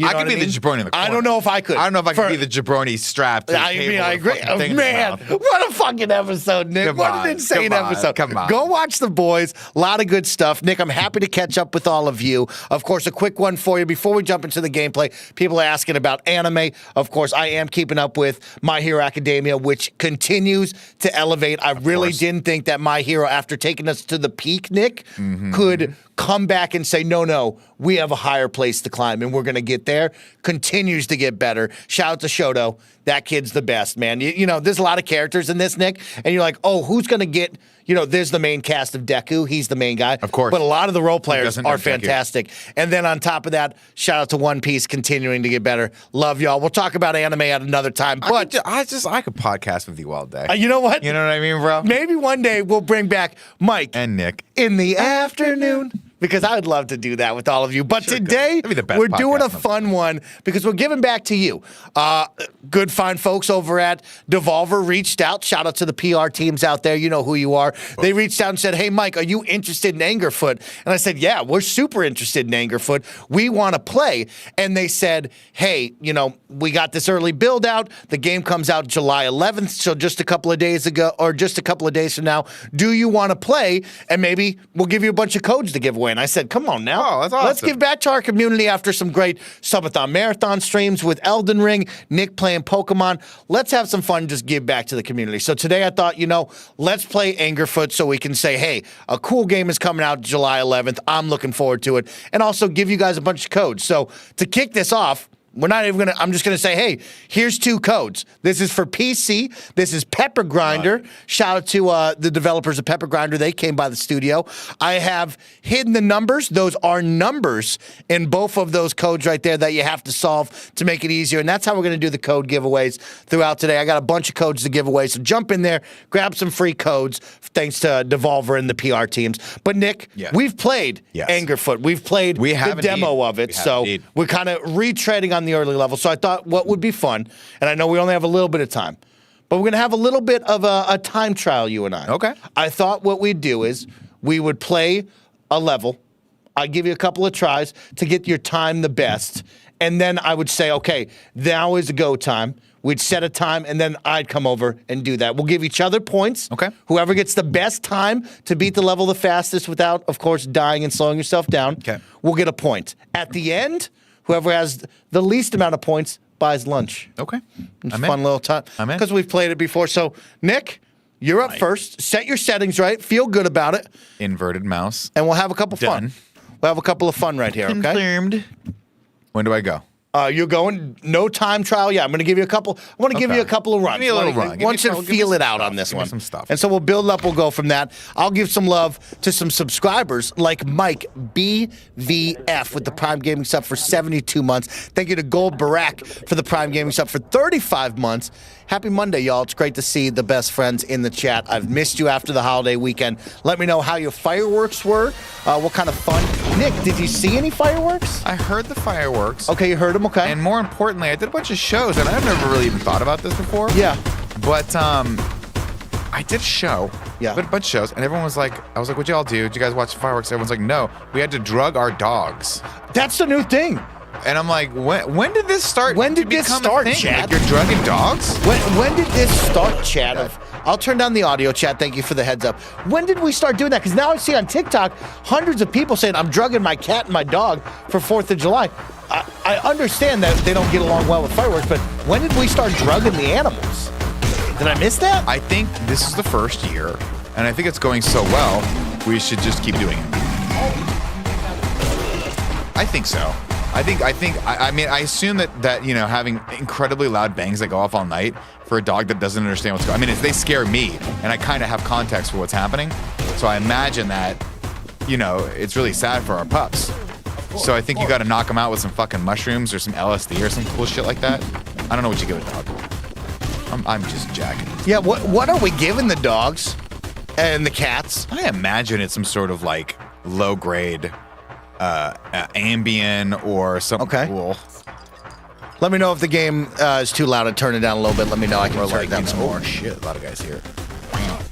Speaker 3: I could be the jabroni in the corner.
Speaker 2: I don't know if I could.
Speaker 3: I don't know if I could be the jabroni strapped.
Speaker 2: I agree. Man, what a fucking episode, Nick. What an insane episode.
Speaker 3: Come on.
Speaker 2: Go watch The Boys. A lot of good stuff. Nick, I'm happy to catch up with all of you. Of course, a quick one for you before we jump into the gameplay. People are asking about anime. Of course, I am keeping up with My Hero Academia, which continues to elevate. I really didn't think that My Hero, after taking us to the peak, Nick, could come back and say, no, we have a higher place to climb, and we're going to get there. Continues to get better. Shout out to Shoto. That kid's the best, man. You know, there's a lot of characters in this, Nick, and you're like, oh, who's going to get, there's the main cast of Deku. He's the main guy.
Speaker 3: Of course.
Speaker 2: But a lot of the role players are fantastic. Deku. And then on top of that, shout out to One Piece continuing to get better. Love y'all. We'll talk about anime at another time. But
Speaker 3: I could podcast with you all day.
Speaker 2: You know what?
Speaker 3: You know what I mean, bro?
Speaker 2: Maybe one day we'll bring back Mike
Speaker 3: and Nick
Speaker 2: in the afternoon. Because I would love to do that with all of you. But today, we're doing a fun one because we're giving back to you. Good, fine folks over at Devolver reached out. Shout out to the PR teams out there. You know who you are. They reached out and said, hey, Mike, are you interested in Angerfoot? And I said, yeah, we're super interested in Angerfoot. We want to play. And they said, hey, we got this early build out. The game comes out July 11th, so just a couple of days ago, or just a couple of days from now. Do you want to play? And maybe we'll give you a bunch of codes to give away. And I said, come on now.
Speaker 3: Oh, that's awesome.
Speaker 2: Let's give back to our community after some great subathon marathon streams with Elden Ring, Nick playing Pokemon. Let's have some fun, just give back to the community. So today I thought, let's play Angerfoot so we can say, hey, a cool game is coming out July 11th. I'm looking forward to it. And also give you guys a bunch of codes. So to kick this off, I'm just going to say, hey, here's 2 codes. This is for PC. This is Pepper Grinder. Shout out to the developers of Pepper Grinder. They came by the studio. I have hidden the numbers. Those are numbers in both of those codes right there that you have to solve to make it easier. And that's how we're going to do the code giveaways throughout today. I got a bunch of codes to give away. So jump in there, grab some free codes, thanks to Devolver and the PR teams. But Nick, we've played Angerfoot. We've played the demo of it. So we're kind of retreading on the early level. So I thought what would be fun, and I know we only have a little bit of time, but we're going to have a little bit of a time trial, you and I.
Speaker 3: Okay.
Speaker 2: I thought what we'd do is we would play a level. I'd give you a couple of tries to get your time the best, and then I would say, okay, now is the go time. We'd set a time, and then I'd come over and do that. We'll give each other points.
Speaker 3: Okay.
Speaker 2: Whoever gets the best time to beat the level the fastest without, of course, dying and slowing yourself down, will get a point. At the end, whoever has the least amount of points buys lunch.
Speaker 3: Okay.
Speaker 2: It's a fun little time.
Speaker 3: I'm in.
Speaker 2: Because we've played it before. So, Nick, you're up first. Set your settings right. Feel good about it.
Speaker 3: Inverted mouse.
Speaker 2: And we'll have a couple fun. We'll have a couple of fun right here, okay?
Speaker 3: Confirmed. When do I go?
Speaker 2: You're going no time trial. Yeah, I'm going to give you a couple. I want to give you a couple of runs.
Speaker 3: Give me a little run.
Speaker 2: I want you to feel it out on this one.
Speaker 3: Some stuff.
Speaker 2: And so we'll build up. We'll go from that. I'll give some love to some subscribers like Mike BVF with the Prime Gaming sub for 72 months. Thank you to Gold Barack for the Prime Gaming sub for 35 months. Happy Monday, y'all. It's great to see the best friends in the chat. I've missed you after the holiday weekend. Let me know how your fireworks were. What kind of fun. Nick, did you see any fireworks?
Speaker 3: I heard the fireworks.
Speaker 2: Okay, you heard them. Okay.
Speaker 3: And more importantly, I did a bunch of shows, and I've never really even thought about this before.
Speaker 2: Yeah.
Speaker 3: But I did a show.
Speaker 2: Yeah.
Speaker 3: I did a bunch of shows, and everyone was like, I was like, what'd y'all do? Did you guys watch the fireworks? Everyone's like, no. We had to drug our dogs.
Speaker 2: That's the new thing.
Speaker 3: And I'm like, when did this start?
Speaker 2: When did this start,
Speaker 3: Like
Speaker 2: Chad?
Speaker 3: you're drugging dogs?
Speaker 2: When did this start, Chad? I'll turn down the audio, Chad. Thank you for the heads up. When did we start doing that? Because now I see on TikTok hundreds of people saying, I'm drugging my cat and my dog for 4th of July. I understand that they don't get along well with fireworks, but when did we start drugging the animals? Did I miss that?
Speaker 3: I think this is the first year, and I think it's going so well, we should just keep doing it. I think so. I mean, I assume that you know, having incredibly loud bangs that go off all night for a dog that doesn't understand what's going on. I mean, they scare me, and I kind of have context for what's happening. So I imagine that, you know, it's really sad for our pups. So I think you got to knock them out with some fucking mushrooms or some LSD or some cool shit like that. I don't know what you give a dog. I'm just jacking.
Speaker 2: Yeah, what are we giving the dogs and the cats?
Speaker 3: I imagine it's some sort of like low grade Ambien or something cool.
Speaker 2: Let me know if the game is too loud. I turn it down a little bit. Let me know. I can turn it down some more.
Speaker 3: Shit, a lot of guys here.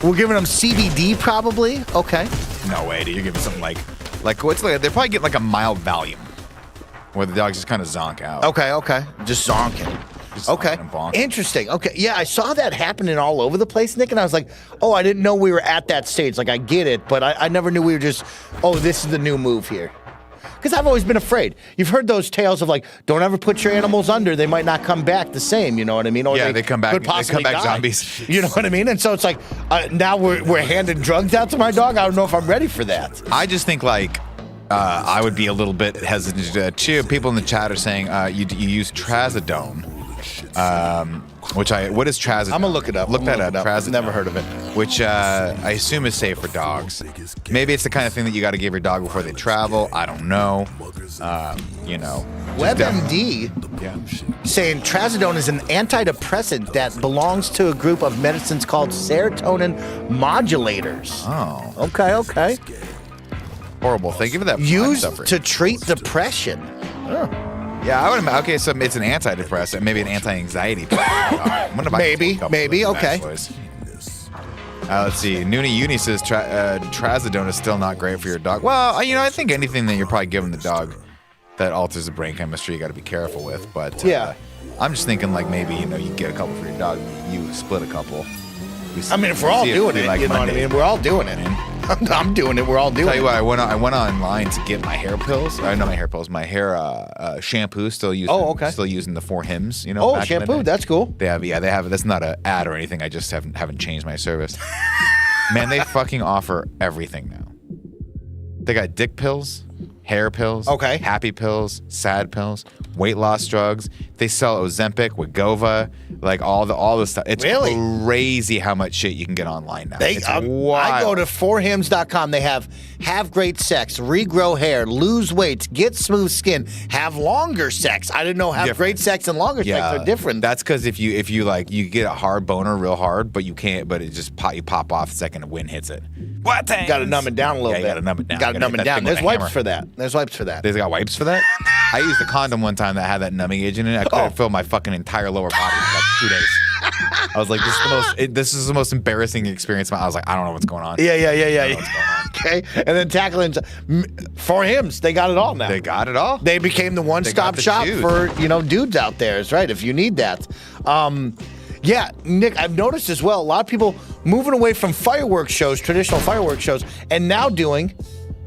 Speaker 2: We're giving them CBD probably. Okay.
Speaker 3: No way, dude. You're giving something like what's like? They probably get like a mild Valium, where the dogs just kind of zonk out.
Speaker 2: Okay. Just zonking. Okay. Interesting. Okay. Yeah, I saw that happening all over the place, Nick, and I was like, oh, I didn't know we were at that stage. Like, I get it, but I never knew we were just, oh, this is the new move here. Because I've always been afraid. You've heard those tales of like, don't ever put your animals under. They might not come back the same. You know what I mean? Or
Speaker 3: yeah, they come back.
Speaker 2: Could possibly
Speaker 3: they come back
Speaker 2: die.
Speaker 3: zombies.
Speaker 2: You know what I mean? And so it's like, now we're handing drugs out to my dog. I don't know if I'm ready for that.
Speaker 3: I just think like I would be a little bit hesitant too. People in the chat are saying you use trazodone. What is trazodone?
Speaker 2: I'm gonna look it up.
Speaker 3: Look that up.
Speaker 2: Trazodone. Never heard of it.
Speaker 3: Which I assume is safe for dogs. Maybe it's the kind of thing that you got to give your dog before they travel. I don't know. You know.
Speaker 2: WebMD saying trazodone is an antidepressant that belongs to a group of medicines called serotonin modulators.
Speaker 3: Oh.
Speaker 2: Okay.
Speaker 3: Horrible. Thank you for that.
Speaker 2: Used to treat depression. Oh.
Speaker 3: Yeah, I would imagine. Okay, so it's an antidepressant, maybe an anti-anxiety.
Speaker 2: Maybe. Okay.
Speaker 3: Let's see. Noonie Uni says trazodone is still not great for your dog. Well, you know, I think anything that you're probably giving the dog that alters the brain chemistry, you got to be careful with. But I'm just thinking like maybe you get a couple for your dog. You split a couple.
Speaker 2: I mean, if we're all doing it, like, you know what I mean? We're all doing it. I'm doing it. We're all doing it.
Speaker 3: Tell you what, I went online to get my hair pills. Not my hair pills. My hair shampoo. Still using. Still using the 4 hymns. You know.
Speaker 2: Oh, shampoo. That's cool.
Speaker 3: They have. Yeah, they have. That's not an ad or anything. I just haven't changed my service. Man, they fucking offer everything now. They got dick pills, hair pills, happy pills, sad pills, weight loss drugs. They sell Ozempic, Wegovy, like all the stuff. It's crazy how much shit you can get online now. It's wild.
Speaker 2: I go to 4hims.com. They have great sex, regrow hair, lose weight, get smooth skin, have longer sex. I didn't know great sex and longer sex are different.
Speaker 3: That's because if you like you get a hard boner real hard, but you can't. But it just you pop off the second the wind hits it. What?
Speaker 2: Got to numb it down a little bit.
Speaker 3: Got to numb it down.
Speaker 2: Got to numb it down. There's wipes for that.
Speaker 3: They got wipes for that. I used a condom one time that had that numbing agent in it. I couldn't feel my fucking entire lower body for like 2 days. I was like, this is the most embarrassing experience. I was like, I don't know what's going on.
Speaker 2: Yeah. Okay, and then tackling 4hims, they got it all now.
Speaker 3: They got it all.
Speaker 2: They became the one-stop shop for dudes out there. Is right if you need that. Yeah, Nick, I've noticed as well a lot of people moving away from fireworks shows, traditional fireworks shows, and now doing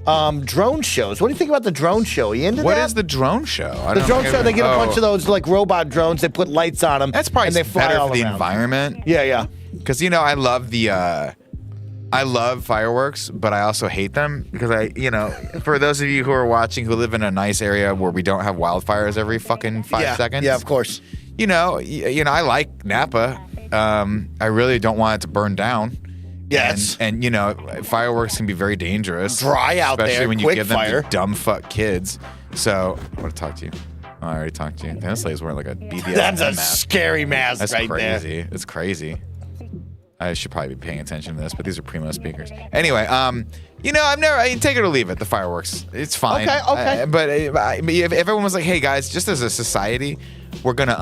Speaker 2: drone shows. What do you think about the drone show? Are you into that?
Speaker 3: What is the drone show?
Speaker 2: The drone show, they get a bunch of those like robot drones. They put lights on them.
Speaker 3: That's probably
Speaker 2: and they fly
Speaker 3: better
Speaker 2: all
Speaker 3: for the
Speaker 2: around.
Speaker 3: environment.
Speaker 2: Yeah.
Speaker 3: Because I love fireworks, but I also hate them because for those of you who are watching who live in a nice area where we don't have wildfires every fucking 5 seconds.
Speaker 2: Yeah, of course.
Speaker 3: I like Napa. I really don't want it to burn down.
Speaker 2: Yes.
Speaker 3: And fireworks can be very dangerous.
Speaker 2: Dry out there,
Speaker 3: especially when you
Speaker 2: quick
Speaker 3: give them
Speaker 2: fire.
Speaker 3: to dumb fuck kids. So I want to talk to you. Oh, I already talked to you. This lady's wearing like a BDSM
Speaker 2: That's a
Speaker 3: mask.
Speaker 2: scary mask.
Speaker 3: That's
Speaker 2: right
Speaker 3: crazy.
Speaker 2: there.
Speaker 3: It's crazy. I should probably be paying attention to this, but these are primo speakers. Anyway, I take it or leave it. The fireworks, it's fine.
Speaker 2: Okay.
Speaker 3: But if everyone was like, "Hey guys, just as a society, we're gonna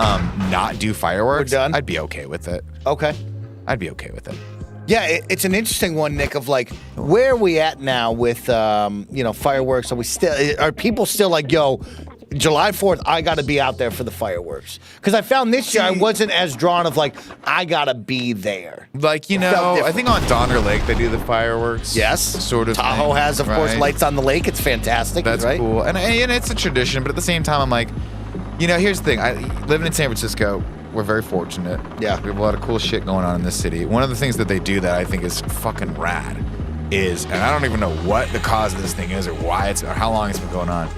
Speaker 3: not do fireworks,"
Speaker 2: We're done.
Speaker 3: I'd be okay with it.
Speaker 2: Okay.
Speaker 3: I'd be okay with it.
Speaker 2: Yeah, it's an interesting one, Nick, of like, where are we at now with, fireworks? Are people still like, yo, July 4th, I got to be out there for the fireworks? Because I found this year I wasn't as drawn of like, I got to be there.
Speaker 3: Like, I think on Donner Lake they do the fireworks.
Speaker 2: Yes.
Speaker 3: Sort of
Speaker 2: Tahoe
Speaker 3: thing,
Speaker 2: has, of course, lights on the lake. It's fantastic.
Speaker 3: That's
Speaker 2: right?
Speaker 3: cool. And it's a tradition, but at the same time, I'm like, here's the thing. Living in San Francisco, we're very fortunate.
Speaker 2: Yeah.
Speaker 3: We have a lot of cool shit going on in this city. One of the things that they do that I think is fucking rad is, and I don't even know what the cause of this thing is or why or how long it's been going on,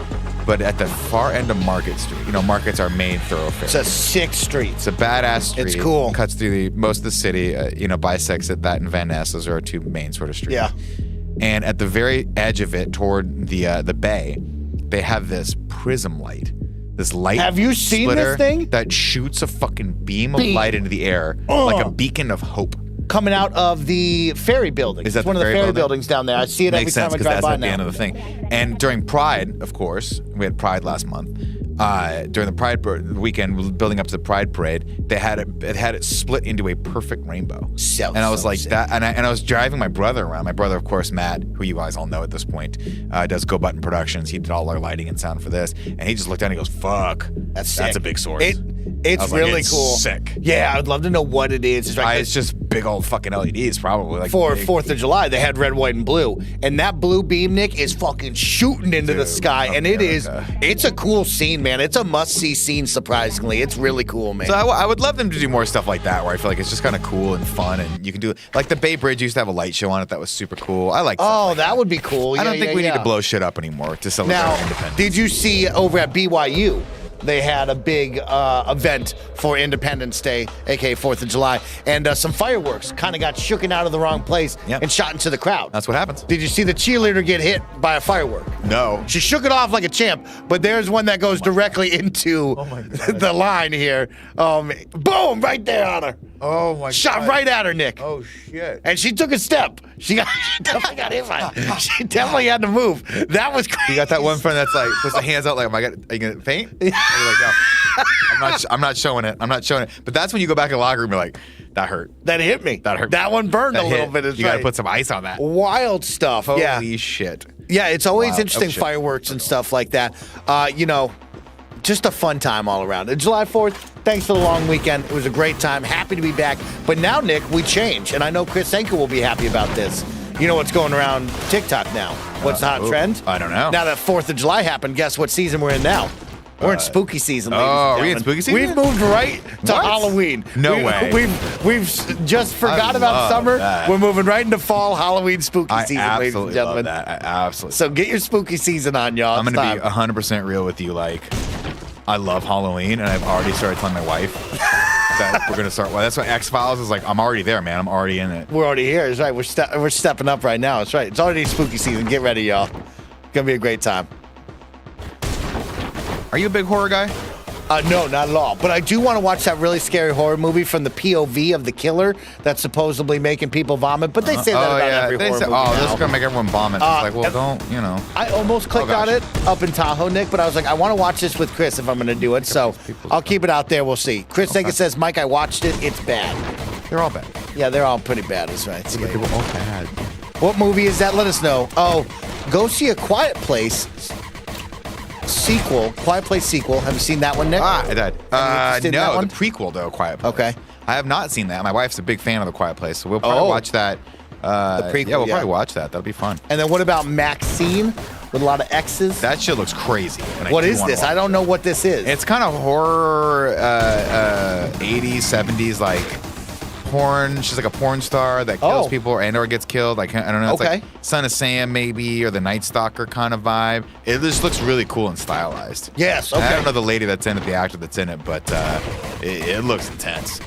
Speaker 3: but at the far end of Market Street, Market's our main thoroughfare.
Speaker 2: It's a sick street.
Speaker 3: It's a badass street.
Speaker 2: It's cool.
Speaker 3: It cuts through most of the city, bisects it. That and Van Ness, those are our two main sort of streets.
Speaker 2: Yeah.
Speaker 3: And at the very edge of it, toward the bay, they have this prism light. This light.
Speaker 2: Have you seen this thing?
Speaker 3: That shoots a fucking beam of light into the air, like a beacon of hope.
Speaker 2: Coming out of the ferry building.
Speaker 3: Is that
Speaker 2: it's one of the ferry buildings down there. I see it every time I drive by now.
Speaker 3: Makes sense, because that's at the end of the thing. And during Pride, of course, we had Pride last month. During the Pride weekend, building up to the Pride parade, they had it split into a perfect rainbow. And I was like
Speaker 2: sick.
Speaker 3: that, and I was driving my brother around. My brother, of course, Matt, who you guys all know at this point, does Go Button Productions. He did all our lighting and sound for this, and he just looked down and he goes, "Fuck, that's a big source."
Speaker 2: It's really
Speaker 3: it's
Speaker 2: cool.
Speaker 3: Sick.
Speaker 2: Yeah, I'd love to know what it is.
Speaker 3: It's just big old fucking LEDs, probably. Like
Speaker 2: for 4th of July, they had red, white, and blue. And that blue beam, Nick, is fucking shooting into the sky. And it's a cool scene, man. It's a must-see scene, surprisingly. It's really cool, man.
Speaker 3: So I would love them to do more stuff like that, where I feel like it's just kind of cool and fun, and you can do it. Like the Bay Bridge used to have a light show on it that was super cool. I like
Speaker 2: that would be cool.
Speaker 3: I don't think we need to blow shit up anymore to celebrate independence.
Speaker 2: Did you see over at BYU? They had a big event for Independence Day, aka 4th of July, and some fireworks kind of got shooken out of the wrong place and shot into the crowd.
Speaker 3: That's what happens.
Speaker 2: Did you see the cheerleader get hit by a firework?
Speaker 3: No.
Speaker 2: She shook it off like a champ, but there's one that goes directly into the line here. Boom, right there on her.
Speaker 3: Oh my God.
Speaker 2: Shot right at her, Nick.
Speaker 3: Oh shit.
Speaker 2: And she took a step. She definitely got hit by it. She definitely had to move. That was crazy.
Speaker 3: You got that one friend that's like puts the hands out like, are you gonna faint? And you're like, no. I'm not showing it. I'm not showing it. But that's when you go back in the locker room and you're like, that hurt.
Speaker 2: That hit me.
Speaker 3: That hurt.
Speaker 2: That one burned a little bit.
Speaker 3: You gotta put some ice on that.
Speaker 2: Wild stuff.
Speaker 3: Holy shit.
Speaker 2: Yeah, it's always interesting, fireworks and stuff like that. Just a fun time all around. And July 4th, thanks for the long weekend. It was a great time. Happy to be back. But now, Nick, we change. And I know Chris Enke will be happy about this. You know what's going around TikTok now? What's the hot trend?
Speaker 3: I don't know.
Speaker 2: Now that 4th of July happened, guess what season we're in now? We're in spooky season, ladies and
Speaker 3: are
Speaker 2: gentlemen.
Speaker 3: we in spooky season?
Speaker 2: We've moved right to Halloween.
Speaker 3: No way.
Speaker 2: We've just forgot about summer.
Speaker 3: That.
Speaker 2: We're moving right into fall, Halloween, spooky season, ladies and
Speaker 3: absolutely
Speaker 2: gentlemen.
Speaker 3: love that. I absolutely.
Speaker 2: So get your spooky season on, y'all.
Speaker 3: I'm going to be 100% real with you. Like, I love Halloween, and I've already started telling my wife that we're going to start. Well, that's why X-Files is like, I'm already there, man. I'm already in it.
Speaker 2: We're already here. That's right. We're stepping up right now. That's right. It's already spooky season. Get ready, y'all. Going to be a great time.
Speaker 3: Are you a big horror guy?
Speaker 2: No, not at all. But I do want to watch that really scary horror movie from the POV of the killer that's supposedly making people vomit. But they say that about every horror movie now.
Speaker 3: This is going to make everyone vomit. It's like, well, don't.
Speaker 2: I almost clicked on it up in Tahoe, Nick, but I was like, I want to watch this with Chris if I'm going to do it. So I'll keep it out there. We'll see. Chris Enke says, Mike, I watched it. It's bad.
Speaker 3: They're all bad.
Speaker 2: Yeah, they're all pretty bad. That's right.
Speaker 3: They were all bad.
Speaker 2: What movie is that? Let us know. Oh, go see A Quiet Place sequel. Quiet Place sequel. Have you seen that one, Nick?
Speaker 3: I did. No, the prequel, though, Quiet Place.
Speaker 2: Okay.
Speaker 3: I have not seen that. My wife's a big fan of The Quiet Place, so we'll probably watch that.
Speaker 2: The prequel,
Speaker 3: yeah, we'll probably watch that. That'll be fun.
Speaker 2: And then what about Maxine with a lot of X's?
Speaker 3: That shit looks crazy.
Speaker 2: What is this? I don't know what this is.
Speaker 3: It's kind of horror, 80s, 70s, like porn. She's like a porn star that kills people or gets killed. Like, I don't know. It's like Son of Sam maybe, or the Night Stalker kind of vibe. It just looks really cool and stylized.
Speaker 2: Yes, okay.
Speaker 3: I don't know the lady that's in it, the actor that's in it, but it looks intense.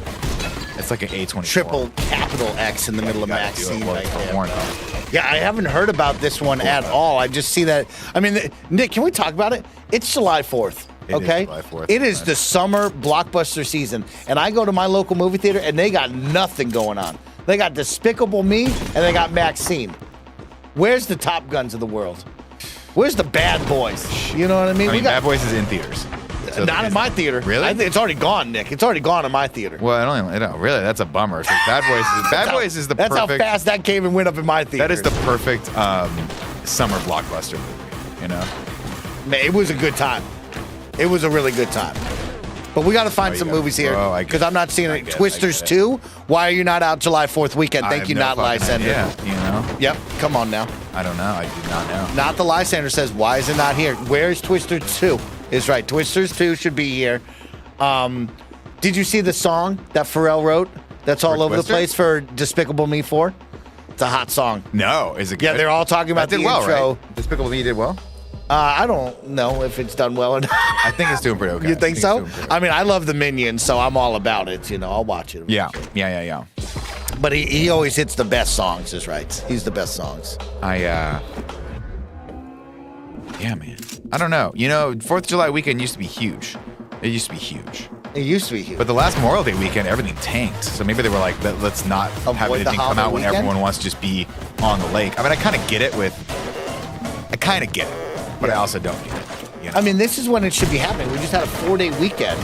Speaker 3: It's like an A24.
Speaker 2: Triple capital X in the middle of Maxine right there. Yeah, I haven't heard about this one at all. I just see that. I mean, Nick, can we talk about it? It's July 4th. Okay,
Speaker 3: July 4th.
Speaker 2: It is the summer blockbuster season, and I go to my local movie theater, and they got nothing going on. They got Despicable Me, and they got Maxine. Where's the Top Guns of the world? Where's the Bad Boys? You know what I mean?
Speaker 3: Bad Boys is in theaters.
Speaker 2: Not in my theater.
Speaker 3: Really?
Speaker 2: It's already gone, Nick. It's already gone in my theater.
Speaker 3: Well, I don't really. That's a bummer. Bad Boys is the
Speaker 2: that's
Speaker 3: perfect.
Speaker 2: That's how fast that came and went up in my theater.
Speaker 3: That is the perfect summer blockbuster movie. You know,
Speaker 2: man, it was a good time. It was a really good time. But we got to find some movies here because I'm not seeing it. Twisters 2. Why are you not out July 4th weekend? Thank you, not Lysander.
Speaker 3: Yeah, you know.
Speaker 2: Yep. Come on now.
Speaker 3: I don't know. I do not know.
Speaker 2: Not the Lysander says, why is it not here? Where is Twisters 2? It's right. Twisters 2 should be here. Did you see the song that Pharrell wrote that's all over the place for Despicable Me 4? It's a hot song.
Speaker 3: No. Is it good?
Speaker 2: Yeah, they're all talking about the intro.
Speaker 3: Right? Despicable Me did well?
Speaker 2: I don't know if it's done well or not.
Speaker 3: I think it's doing pretty okay.
Speaker 2: You think so? I mean, I love the Minions, so I'm all about it. You know, I'll watch it.
Speaker 3: Yeah.
Speaker 2: But he always hits the best songs, is right. He's the best songs.
Speaker 3: Yeah, man. I don't know. You know, 4th of July weekend used to be huge. It used to be huge.
Speaker 2: It used to be huge.
Speaker 3: But the last Memorial Day weekend, everything tanked. So maybe they were like, let's not have anything come out when everyone wants to just be on the lake. I mean, I kind of get it. But I also don't get it. You know?
Speaker 2: I mean, this is when it should be happening. We just had a 4-day weekend.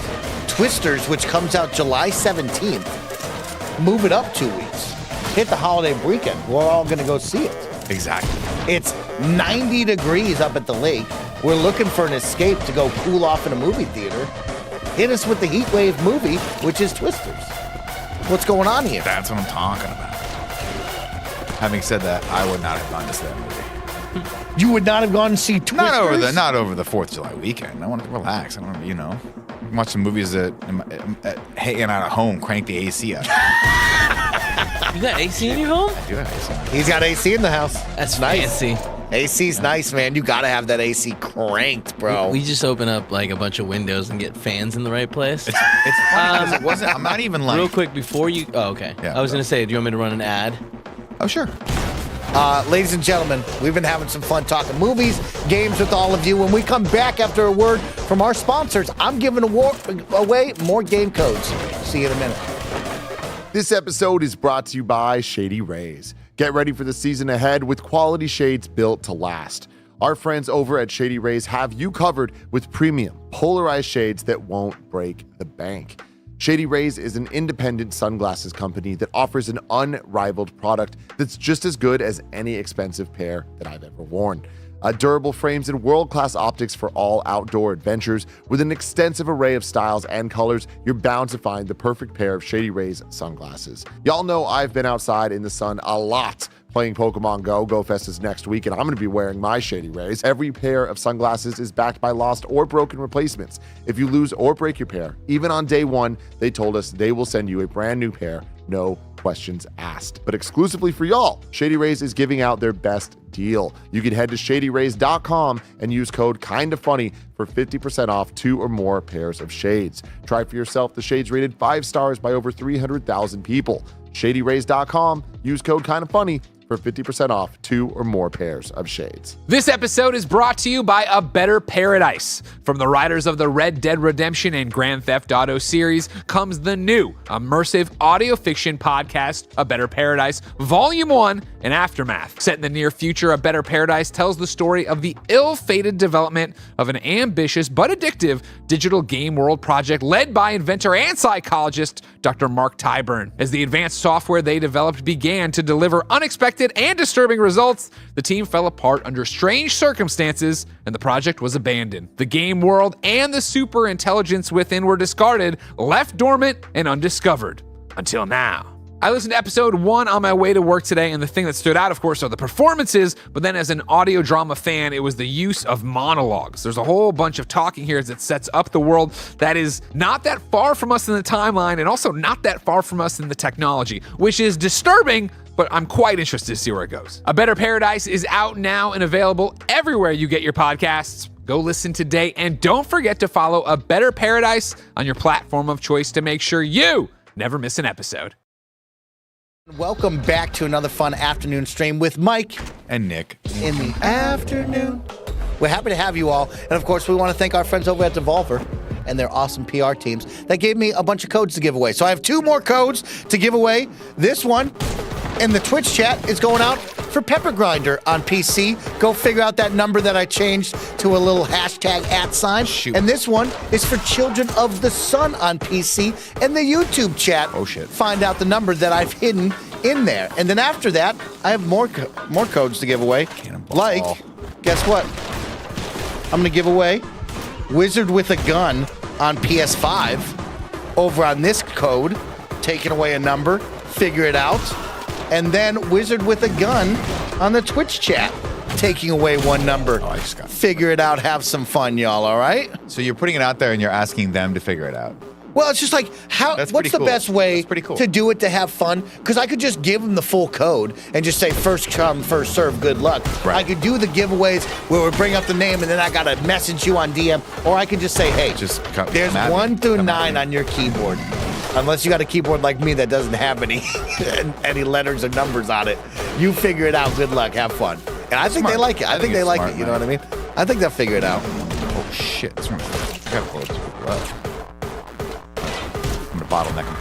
Speaker 2: Twisters, which comes out July 17th, move it up 2 weeks. Hit the holiday weekend. We're all going to go see it.
Speaker 3: Exactly.
Speaker 2: It's 90 degrees up at the lake. We're looking for an escape to go cool off in a movie theater. Hit us with the Heatwave movie, which is Twisters. What's going on here?
Speaker 3: That's what I'm talking about. Having said that, I would not have gone to see that movie.
Speaker 2: You would not have gone to see Twisters?
Speaker 3: Not over the 4th of July weekend. I want to relax. I want to, watch some movies hanging out at home, crank the AC up.
Speaker 1: You got AC in your home?
Speaker 3: I do have AC.
Speaker 2: He's got AC in the house.
Speaker 1: That's nice. Fancy.
Speaker 2: AC's nice, man. You got to have that AC cranked, bro.
Speaker 1: We just open up like a bunch of windows and get fans in the right place.
Speaker 3: It's funny because it wasn't. I'm not even like.
Speaker 1: Real quick before you. Oh, okay. Yeah, I was going to say, do you want me to run an ad?
Speaker 3: Oh, sure.
Speaker 2: Ladies and gentlemen, we've been having some fun talking movies, games with all of you. When we come back after a word from our sponsors, I'm giving away more game codes. See you in a minute.
Speaker 4: This episode is brought to you by Shady Rays. Get ready for the season ahead with quality shades built to last. Our friends over at Shady Rays have you covered with premium, polarized shades that won't break the bank. Shady Rays is an independent sunglasses company that offers an unrivaled product that's just as good as any expensive pair that I've ever worn. Durable frames and world-class optics for all outdoor adventures. With an extensive array of styles and colors, you're bound to find the perfect pair of Shady Rays sunglasses. Y'all know I've been outside in the sun a lot playing Pokemon Go. GoFest is next week, and I'm going to be wearing my Shady Rays. Every pair of sunglasses is backed by lost or broken replacements. If you lose or break your pair, even on day one, they told us they will send you a brand new pair, no questions asked. But exclusively for y'all, Shady Rays is giving out their best deal. You can head to shadyrays.com and use code KINDAFUNNY for 50% off 2 or more pairs of shades. Try for yourself the shades rated 5 stars by over 300,000 people. shadyrays.com, use code KINDAFUNNY for 50% off 2 or more pairs of shades.
Speaker 5: This episode is brought to you by A Better Paradise. From the writers of the Red Dead Redemption and Grand Theft Auto series comes the new immersive audio fiction podcast, A Better Paradise, Volume 1 and Aftermath. Set in the near future, A Better Paradise tells the story of the ill-fated development of an ambitious but addictive digital game world project led by inventor and psychologist Dr. Mark Tyburn. As the advanced software they developed began to deliver unexpected and disturbing results, the team fell apart under strange circumstances and the project was abandoned. The game world and the super intelligence within were discarded, left dormant and undiscovered. Until now. I listened to episode 1 on my way to work today, and the thing that stood out, of course, are the performances, but then as an audio drama fan, it was the use of monologues. There's a whole bunch of talking here as it sets up the world that is not that far from us in the timeline and also not that far from us in the technology, which is disturbing, but I'm quite interested to see where it goes. A Better Paradise is out now and available everywhere you get your podcasts. Go listen today, and don't forget to follow A Better Paradise on your platform of choice to make sure you never miss an episode.
Speaker 2: Welcome back to another fun afternoon stream with Mike
Speaker 3: and Nick
Speaker 2: in the afternoon. We're happy to have you all. And of course, we want to thank our friends over at Devolver and their awesome PR teams that gave me a bunch of codes to give away. So I have 2 more codes to give away. This one in the Twitch chat is going out for Pepper Grinder on PC. Go figure out that number that I changed to a little hashtag @sign.
Speaker 3: Shoot.
Speaker 2: And this one is for Children of the Sun on PC and the YouTube chat.
Speaker 3: Oh, shit.
Speaker 2: Find out the number that I've hidden in there. And then after that, I have more codes to give away.
Speaker 3: Cannonball.
Speaker 2: Like, guess what? I'm going to give away Wizard with a Gun on PS5 over on this code, taking away a number, figure it out. And then Wizard with a Gun on the Twitch chat, taking away one number.
Speaker 3: Oh, I just got it.
Speaker 2: Figure it out, have some fun, y'all, all right?
Speaker 3: So you're putting it out there and you're asking them to figure it out.
Speaker 2: Well, it's just like,
Speaker 3: That's
Speaker 2: what's
Speaker 3: pretty
Speaker 2: the
Speaker 3: cool.
Speaker 2: best way
Speaker 3: That's pretty cool.
Speaker 2: to do it to have fun? Because I could just give them the full code and just say, first come, first serve, good luck.
Speaker 3: Right.
Speaker 2: I could do the giveaways where we bring up the name and then I got to message you on DM. Or I could just say, hey,
Speaker 3: Just come
Speaker 2: there's
Speaker 3: at me.
Speaker 2: 1 through
Speaker 3: Come at
Speaker 2: 9
Speaker 3: me.
Speaker 2: on your keyboard. Unless you got a keyboard like me that doesn't have any letters or numbers on it. You figure it out. Good luck. Have fun. And I think
Speaker 3: Smart.
Speaker 2: they like it. I think they
Speaker 3: it's
Speaker 2: like
Speaker 3: smart,
Speaker 2: it. You know
Speaker 3: man.
Speaker 2: what I mean? I think they'll figure it out.
Speaker 3: Oh shit! This one's I gotta blow these people up. I'm gonna bottleneck them.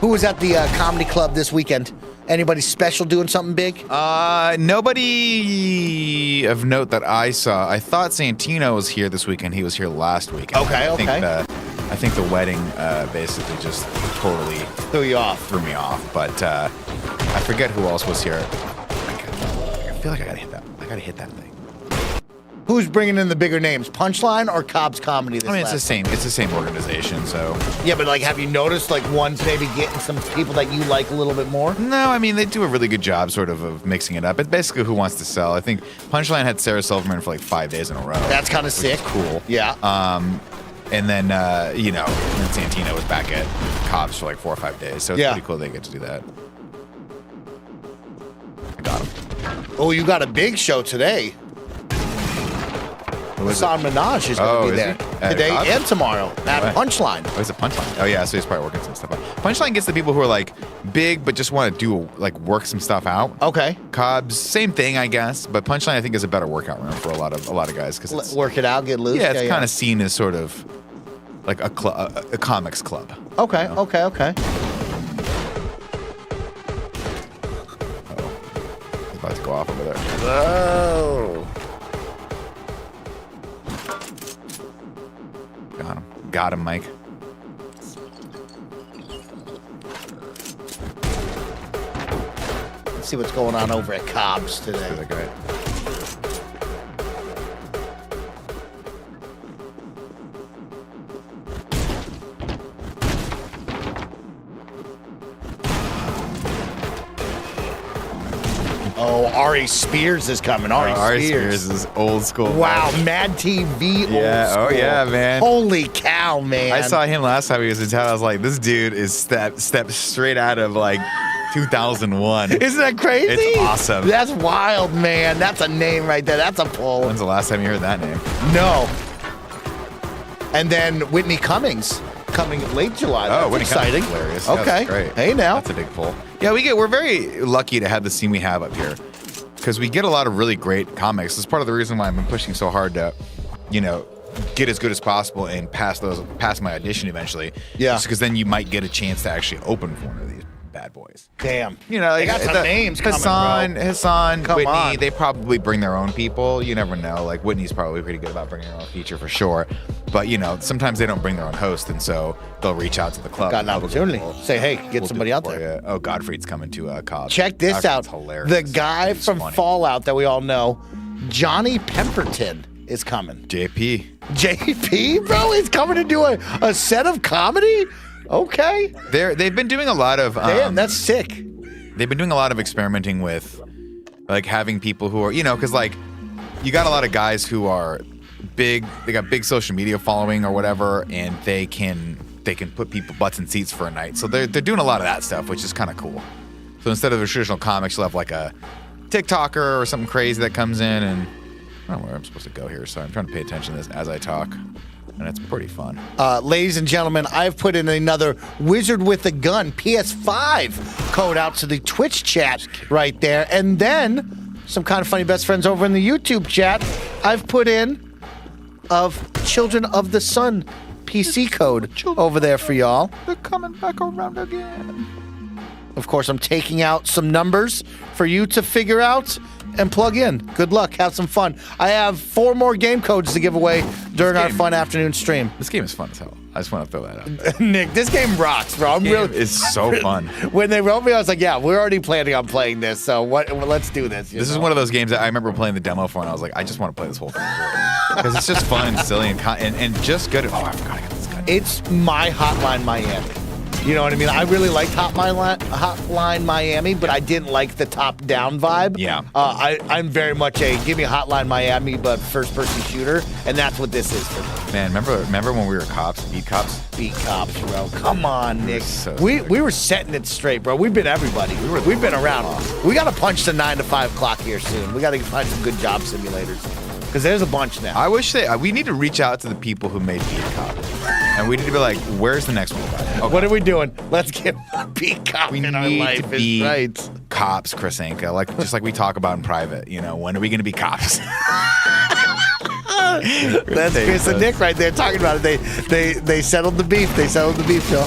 Speaker 2: Who was at the comedy club this weekend? Anybody special doing something big?
Speaker 3: Nobody of note that I saw. I thought Santino was here this weekend. He was here last weekend.
Speaker 2: Okay,
Speaker 3: I think the wedding basically just totally
Speaker 2: Threw you off.
Speaker 3: threw me off. But I forget who else was here. I feel like I gotta hit that. I gotta hit that thing.
Speaker 2: Who's bringing in the bigger names, Punchline or Cobb's Comedy? This
Speaker 3: I mean, it's the
Speaker 2: last
Speaker 3: same. It's the same organization. So
Speaker 2: Yeah, but like, have you noticed like one's maybe getting some people that you like a little bit more?
Speaker 3: no, I mean they do a really good job, sort of mixing it up. It's basically Who Wants to Sell. I think Punchline had Sarah Silverman for like 5 days in a row.
Speaker 2: That's kind of
Speaker 3: which
Speaker 2: sick.
Speaker 3: is cool.
Speaker 2: Yeah.
Speaker 3: And then then Santino was back at Cobb's for like 4 or 5 days. So it's
Speaker 2: Yeah.
Speaker 3: pretty cool they get to do that. I got him.
Speaker 2: Oh, you got a big show today.
Speaker 3: Who is it?
Speaker 2: Hassan Minaj is going
Speaker 3: Oh,
Speaker 2: to be
Speaker 3: is
Speaker 2: there
Speaker 3: he? At
Speaker 2: today
Speaker 3: Cobb's?
Speaker 2: and tomorrow at
Speaker 3: Right.
Speaker 2: Punchline.
Speaker 3: Oh, it's a Punchline. Oh yeah, so he's probably working some stuff out. Punchline gets the people who are like big but just want to do like work some stuff out.
Speaker 2: Okay.
Speaker 3: Cobb's same thing, I guess, but Punchline I think is a better workout room for a lot of guys because it's
Speaker 2: Work it out, get loose.
Speaker 3: yeah, it's kind of seen as sort of like a comics club.
Speaker 2: Okay, okay, okay.
Speaker 3: It's about to go off over there.
Speaker 2: Oh.
Speaker 3: Got him, Mike.
Speaker 2: Let's see what's going on over at Cobb's today.
Speaker 3: That guy.
Speaker 2: Oh, Ari Spears is coming. Ari Spears.
Speaker 3: is old school.
Speaker 2: Wow,
Speaker 3: man.
Speaker 2: Mad TV.
Speaker 3: Yeah,
Speaker 2: old
Speaker 3: oh,
Speaker 2: school.
Speaker 3: yeah, man.
Speaker 2: Holy cow, man.
Speaker 3: I saw him last time he was in town. I was like, this dude is stepped straight out of like 2001.
Speaker 2: Isn't that crazy?
Speaker 3: It's awesome.
Speaker 2: That's wild, man. That's a name right there. That's a pull.
Speaker 3: When's the last time you heard that name?
Speaker 2: No. And then Whitney Cummings coming late July. That's
Speaker 3: Whitney
Speaker 2: exciting.
Speaker 3: Cummings is hilarious. Yeah,
Speaker 2: Okay.
Speaker 3: that's great.
Speaker 2: Hey now.
Speaker 3: That's a big pull. Yeah, we're very lucky to have the scene we have up here because we get a lot of really great comics. That's part of the reason why I've been pushing so hard to, get as good as possible and pass my audition eventually.
Speaker 2: Yeah.
Speaker 3: Because then you might get a chance to actually open for one of these bad boys.
Speaker 2: Damn.
Speaker 3: You know,
Speaker 2: They got some names coming, bro.
Speaker 3: Hassan,
Speaker 2: Come
Speaker 3: Whitney,
Speaker 2: on.
Speaker 3: they probably bring their own people. You never know. Like, Whitney's probably pretty good about bringing her own feature for sure. But, sometimes they don't bring their own host, and so they'll reach out to the club.
Speaker 2: Got an opportunity. Say, hey, get somebody out there.
Speaker 3: there. Oh, Godfrey's coming to Cobb.
Speaker 2: Check this out.
Speaker 3: Godfrey's hilarious.
Speaker 2: The guy
Speaker 3: He's
Speaker 2: from
Speaker 3: funny.
Speaker 2: Fallout that we all know, Johnny Pemberton, is coming.
Speaker 3: JP.
Speaker 2: JP, bro, is coming to do a set of comedy? Okay.
Speaker 3: They've been doing a lot of...
Speaker 2: Damn, that's sick.
Speaker 3: They've been doing a lot of experimenting with, like, having people who are, because, like, you got a lot of guys who are big, they got big social media following or whatever, and they can put people butts in seats for a night. So they're doing a lot of that stuff, which is kind of cool. So instead of the traditional comics, you'll have, like, a TikToker or something crazy that comes in, and I don't know where I'm supposed to go here, so I'm trying to pay attention to this as I talk. And it's pretty fun.
Speaker 2: Ladies and gentlemen, I've put in another Wizard with a Gun PS5 code out to the Twitch chat right there. And then some kind of funny best friends over in the YouTube chat. I've put in of Children of the Sun PC code over there for y'all.
Speaker 3: They're coming back around again.
Speaker 2: Of course, I'm taking out some numbers for you to figure out and plug in. Good luck. Have some fun. I have 4 more game codes to give away during our fun afternoon stream.
Speaker 3: This game is fun as hell. I just want to throw that out there.
Speaker 2: Nick, this game rocks, bro.
Speaker 3: It's so fun.
Speaker 2: When they wrote me, I was like, yeah, we're already planning on playing this, so let's do this.
Speaker 3: This is one of those games that I remember playing the demo for, and I was like, I just want to play this whole thing. Because it's just fun and silly and just good. Oh, I forgot I got this guy.
Speaker 2: It's my Hotline Miami. You know what I mean? I really liked Hotline Miami, but I didn't like the top-down vibe.
Speaker 3: Yeah.
Speaker 2: I'm very much give me Hotline Miami, but first-person shooter, and that's what this is for me.
Speaker 3: Man, remember when we were cops, beat cops?
Speaker 2: Beat cops, bro. Come on, Nick.
Speaker 3: So
Speaker 2: we were setting it straight, bro. We've been everybody. We've been around. We got to punch the 9 to 5 clock here soon. We got to find some good job simulators. Because there's a bunch now.
Speaker 3: I wish we need to reach out to the people who made Beat Cop. And we need to be like, where's the next one? Okay.
Speaker 2: What are we doing? Let's get Beat Cop in our life.
Speaker 3: To be
Speaker 2: right.
Speaker 3: Cops, Chris Anka. Just like we talk about in private. You know, when are we going to be cops?
Speaker 2: That's Chris and Nick right there talking about it. They settled the beef. They settled the beef, Phil.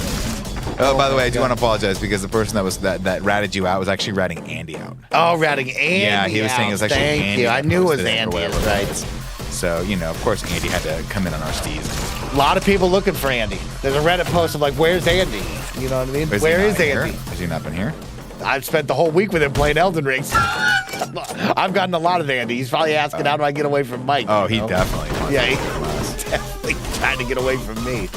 Speaker 3: Oh, by the way, I do want to apologize because the person that ratted you out was actually ratting Andy out.
Speaker 2: Oh, ratting Andy
Speaker 3: Yeah, he was saying it was actually
Speaker 2: Thank
Speaker 3: Andy.
Speaker 2: you. I knew it was
Speaker 3: Andy.
Speaker 2: Andy. That's right.
Speaker 3: So, you know, of course, Andy had to come in on our steez.
Speaker 2: A lot of people looking for Andy. There's a Reddit post of like, where's Andy? You know what I mean? Where is Andy?
Speaker 3: Has he not been here?
Speaker 2: I've spent the whole week with him playing Elden Ring. I've gotten a lot of Andy. He's probably asking, how do I get away from Mike?
Speaker 3: Oh, he definitely wants
Speaker 2: Yeah, he's definitely trying to get away from me.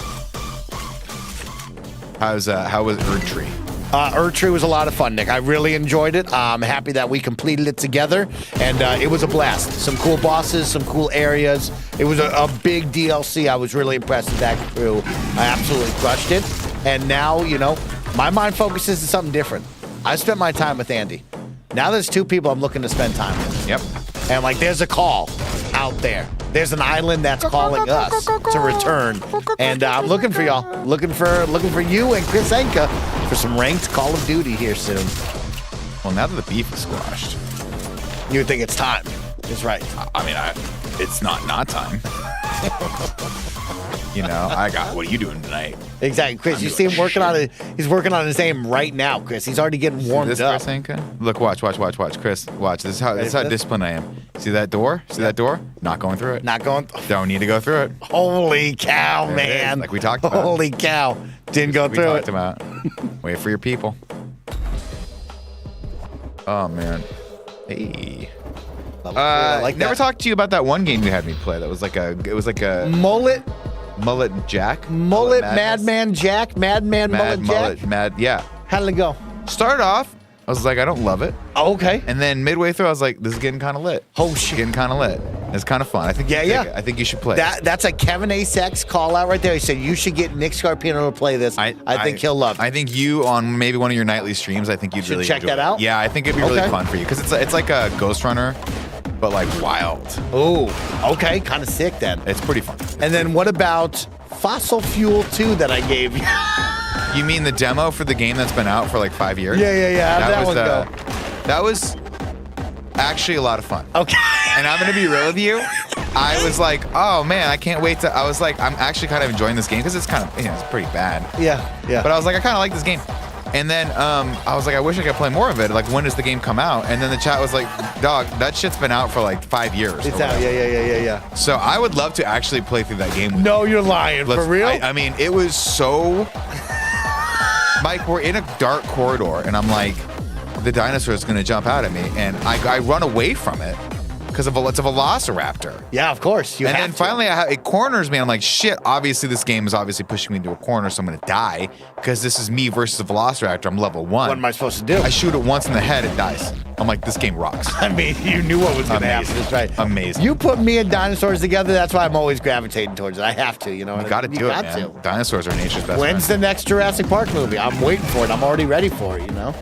Speaker 3: How was Erdtree?
Speaker 2: Erdtree was a lot of fun, Nick. I really enjoyed it. I'm happy that we completed it together, and it was a blast. Some cool bosses, some cool areas. It was a big DLC. I was really impressed with that crew. I absolutely crushed it. And now, you know, my mind focuses to something different. I spent my time with Andy. Now there's 2 people I'm looking to spend time with.
Speaker 3: Yep.
Speaker 2: And like, there's a call out there. There's an island that's calling us to return, and I'm looking for y'all. Looking for you and Chris Anka for some ranked Call of Duty here soon.
Speaker 3: Well, now that the beef is squashed,
Speaker 2: you would think it's time. That's right.
Speaker 3: I mean, it's not time. You know, what are you doing tonight?
Speaker 2: Exactly, Chris. You see him working on it. He's working on his aim right now, Chris. He's already getting warmed
Speaker 3: this
Speaker 2: up.
Speaker 3: Chris Anka? Look, watch, Chris. Watch. This is how disciplined I am. See that door? That door? Not going through it.
Speaker 2: Not going.
Speaker 3: Don't need to go through it.
Speaker 2: Holy cow,
Speaker 3: There
Speaker 2: man!
Speaker 3: like we talked about.
Speaker 2: Holy cow! Didn't go through it.
Speaker 3: We talked about. Wait for your people. Oh man. Hey.
Speaker 2: I like
Speaker 3: never
Speaker 2: that.
Speaker 3: talked to you about that one game you had me play. That was like a
Speaker 2: Mullet
Speaker 3: Jack.
Speaker 2: Mullet
Speaker 3: Madness?
Speaker 2: Madman Jack. Madman Mullet Jack.
Speaker 3: Yeah.
Speaker 2: How did it go?
Speaker 3: Started off, I was like, I don't love it.
Speaker 2: Oh, okay.
Speaker 3: And then midway through, I was like, this is getting kind of lit.
Speaker 2: Oh, shit.
Speaker 3: Getting kind of lit. It's kind of fun. I think. I think you should play.
Speaker 2: That's a Kevin Asex call out right there. He said you should get Nick Scarpino to play this. I think he'll love it.
Speaker 3: I think you on maybe one of your nightly streams. I think you'd really
Speaker 2: check
Speaker 3: enjoy
Speaker 2: that out.
Speaker 3: Yeah, I think it'd be really fun for you because it's like a Ghost Runner, but like wild.
Speaker 2: Oh, okay, kind of sick then.
Speaker 3: It's pretty fun.
Speaker 2: And then what about Fossil Fuel 2 that I gave you?
Speaker 3: You mean the demo for the game that's been out for like 5 years?
Speaker 2: Yeah. How'd that one go?
Speaker 3: That was actually a lot of fun.
Speaker 2: Okay.
Speaker 3: And I'm gonna be real with you. I was like, oh man, I can't wait to. I was like, I'm actually kind of enjoying this game because it's kind of, it's pretty bad.
Speaker 2: Yeah.
Speaker 3: But I was like, I kind of like this game. And then I was like, I wish I could play more of it. Like, when does the game come out? And then the chat was like, dog, that shit's been out for like 5 years.
Speaker 2: It's out. Yeah.
Speaker 3: So I would love to actually play through that game.
Speaker 2: No, you're lying. For real?
Speaker 3: I mean, it was so. Mike, we're in a dark corridor, and I'm like, the dinosaur is going to jump out at me, and I run away from it because it's a velociraptor.
Speaker 2: Yeah, of course.
Speaker 3: And then finally, it corners me. I'm like, shit. Obviously, this game is obviously pushing me into a corner, so I'm going to die because this is me versus a velociraptor. I'm level 1.
Speaker 2: What am I supposed to do?
Speaker 3: I shoot it once in the head, it dies. I'm like, this game rocks.
Speaker 2: I mean, you knew what was going to happen. That's right.
Speaker 3: Amazing.
Speaker 2: You put me and dinosaurs together. That's why I'm always gravitating towards it. I have to. You know.
Speaker 3: You got to do it, man. Dinosaurs are nature's best
Speaker 2: When's
Speaker 3: friend.
Speaker 2: the next Jurassic Park movie? I'm waiting for it. I'm already ready for it. You know.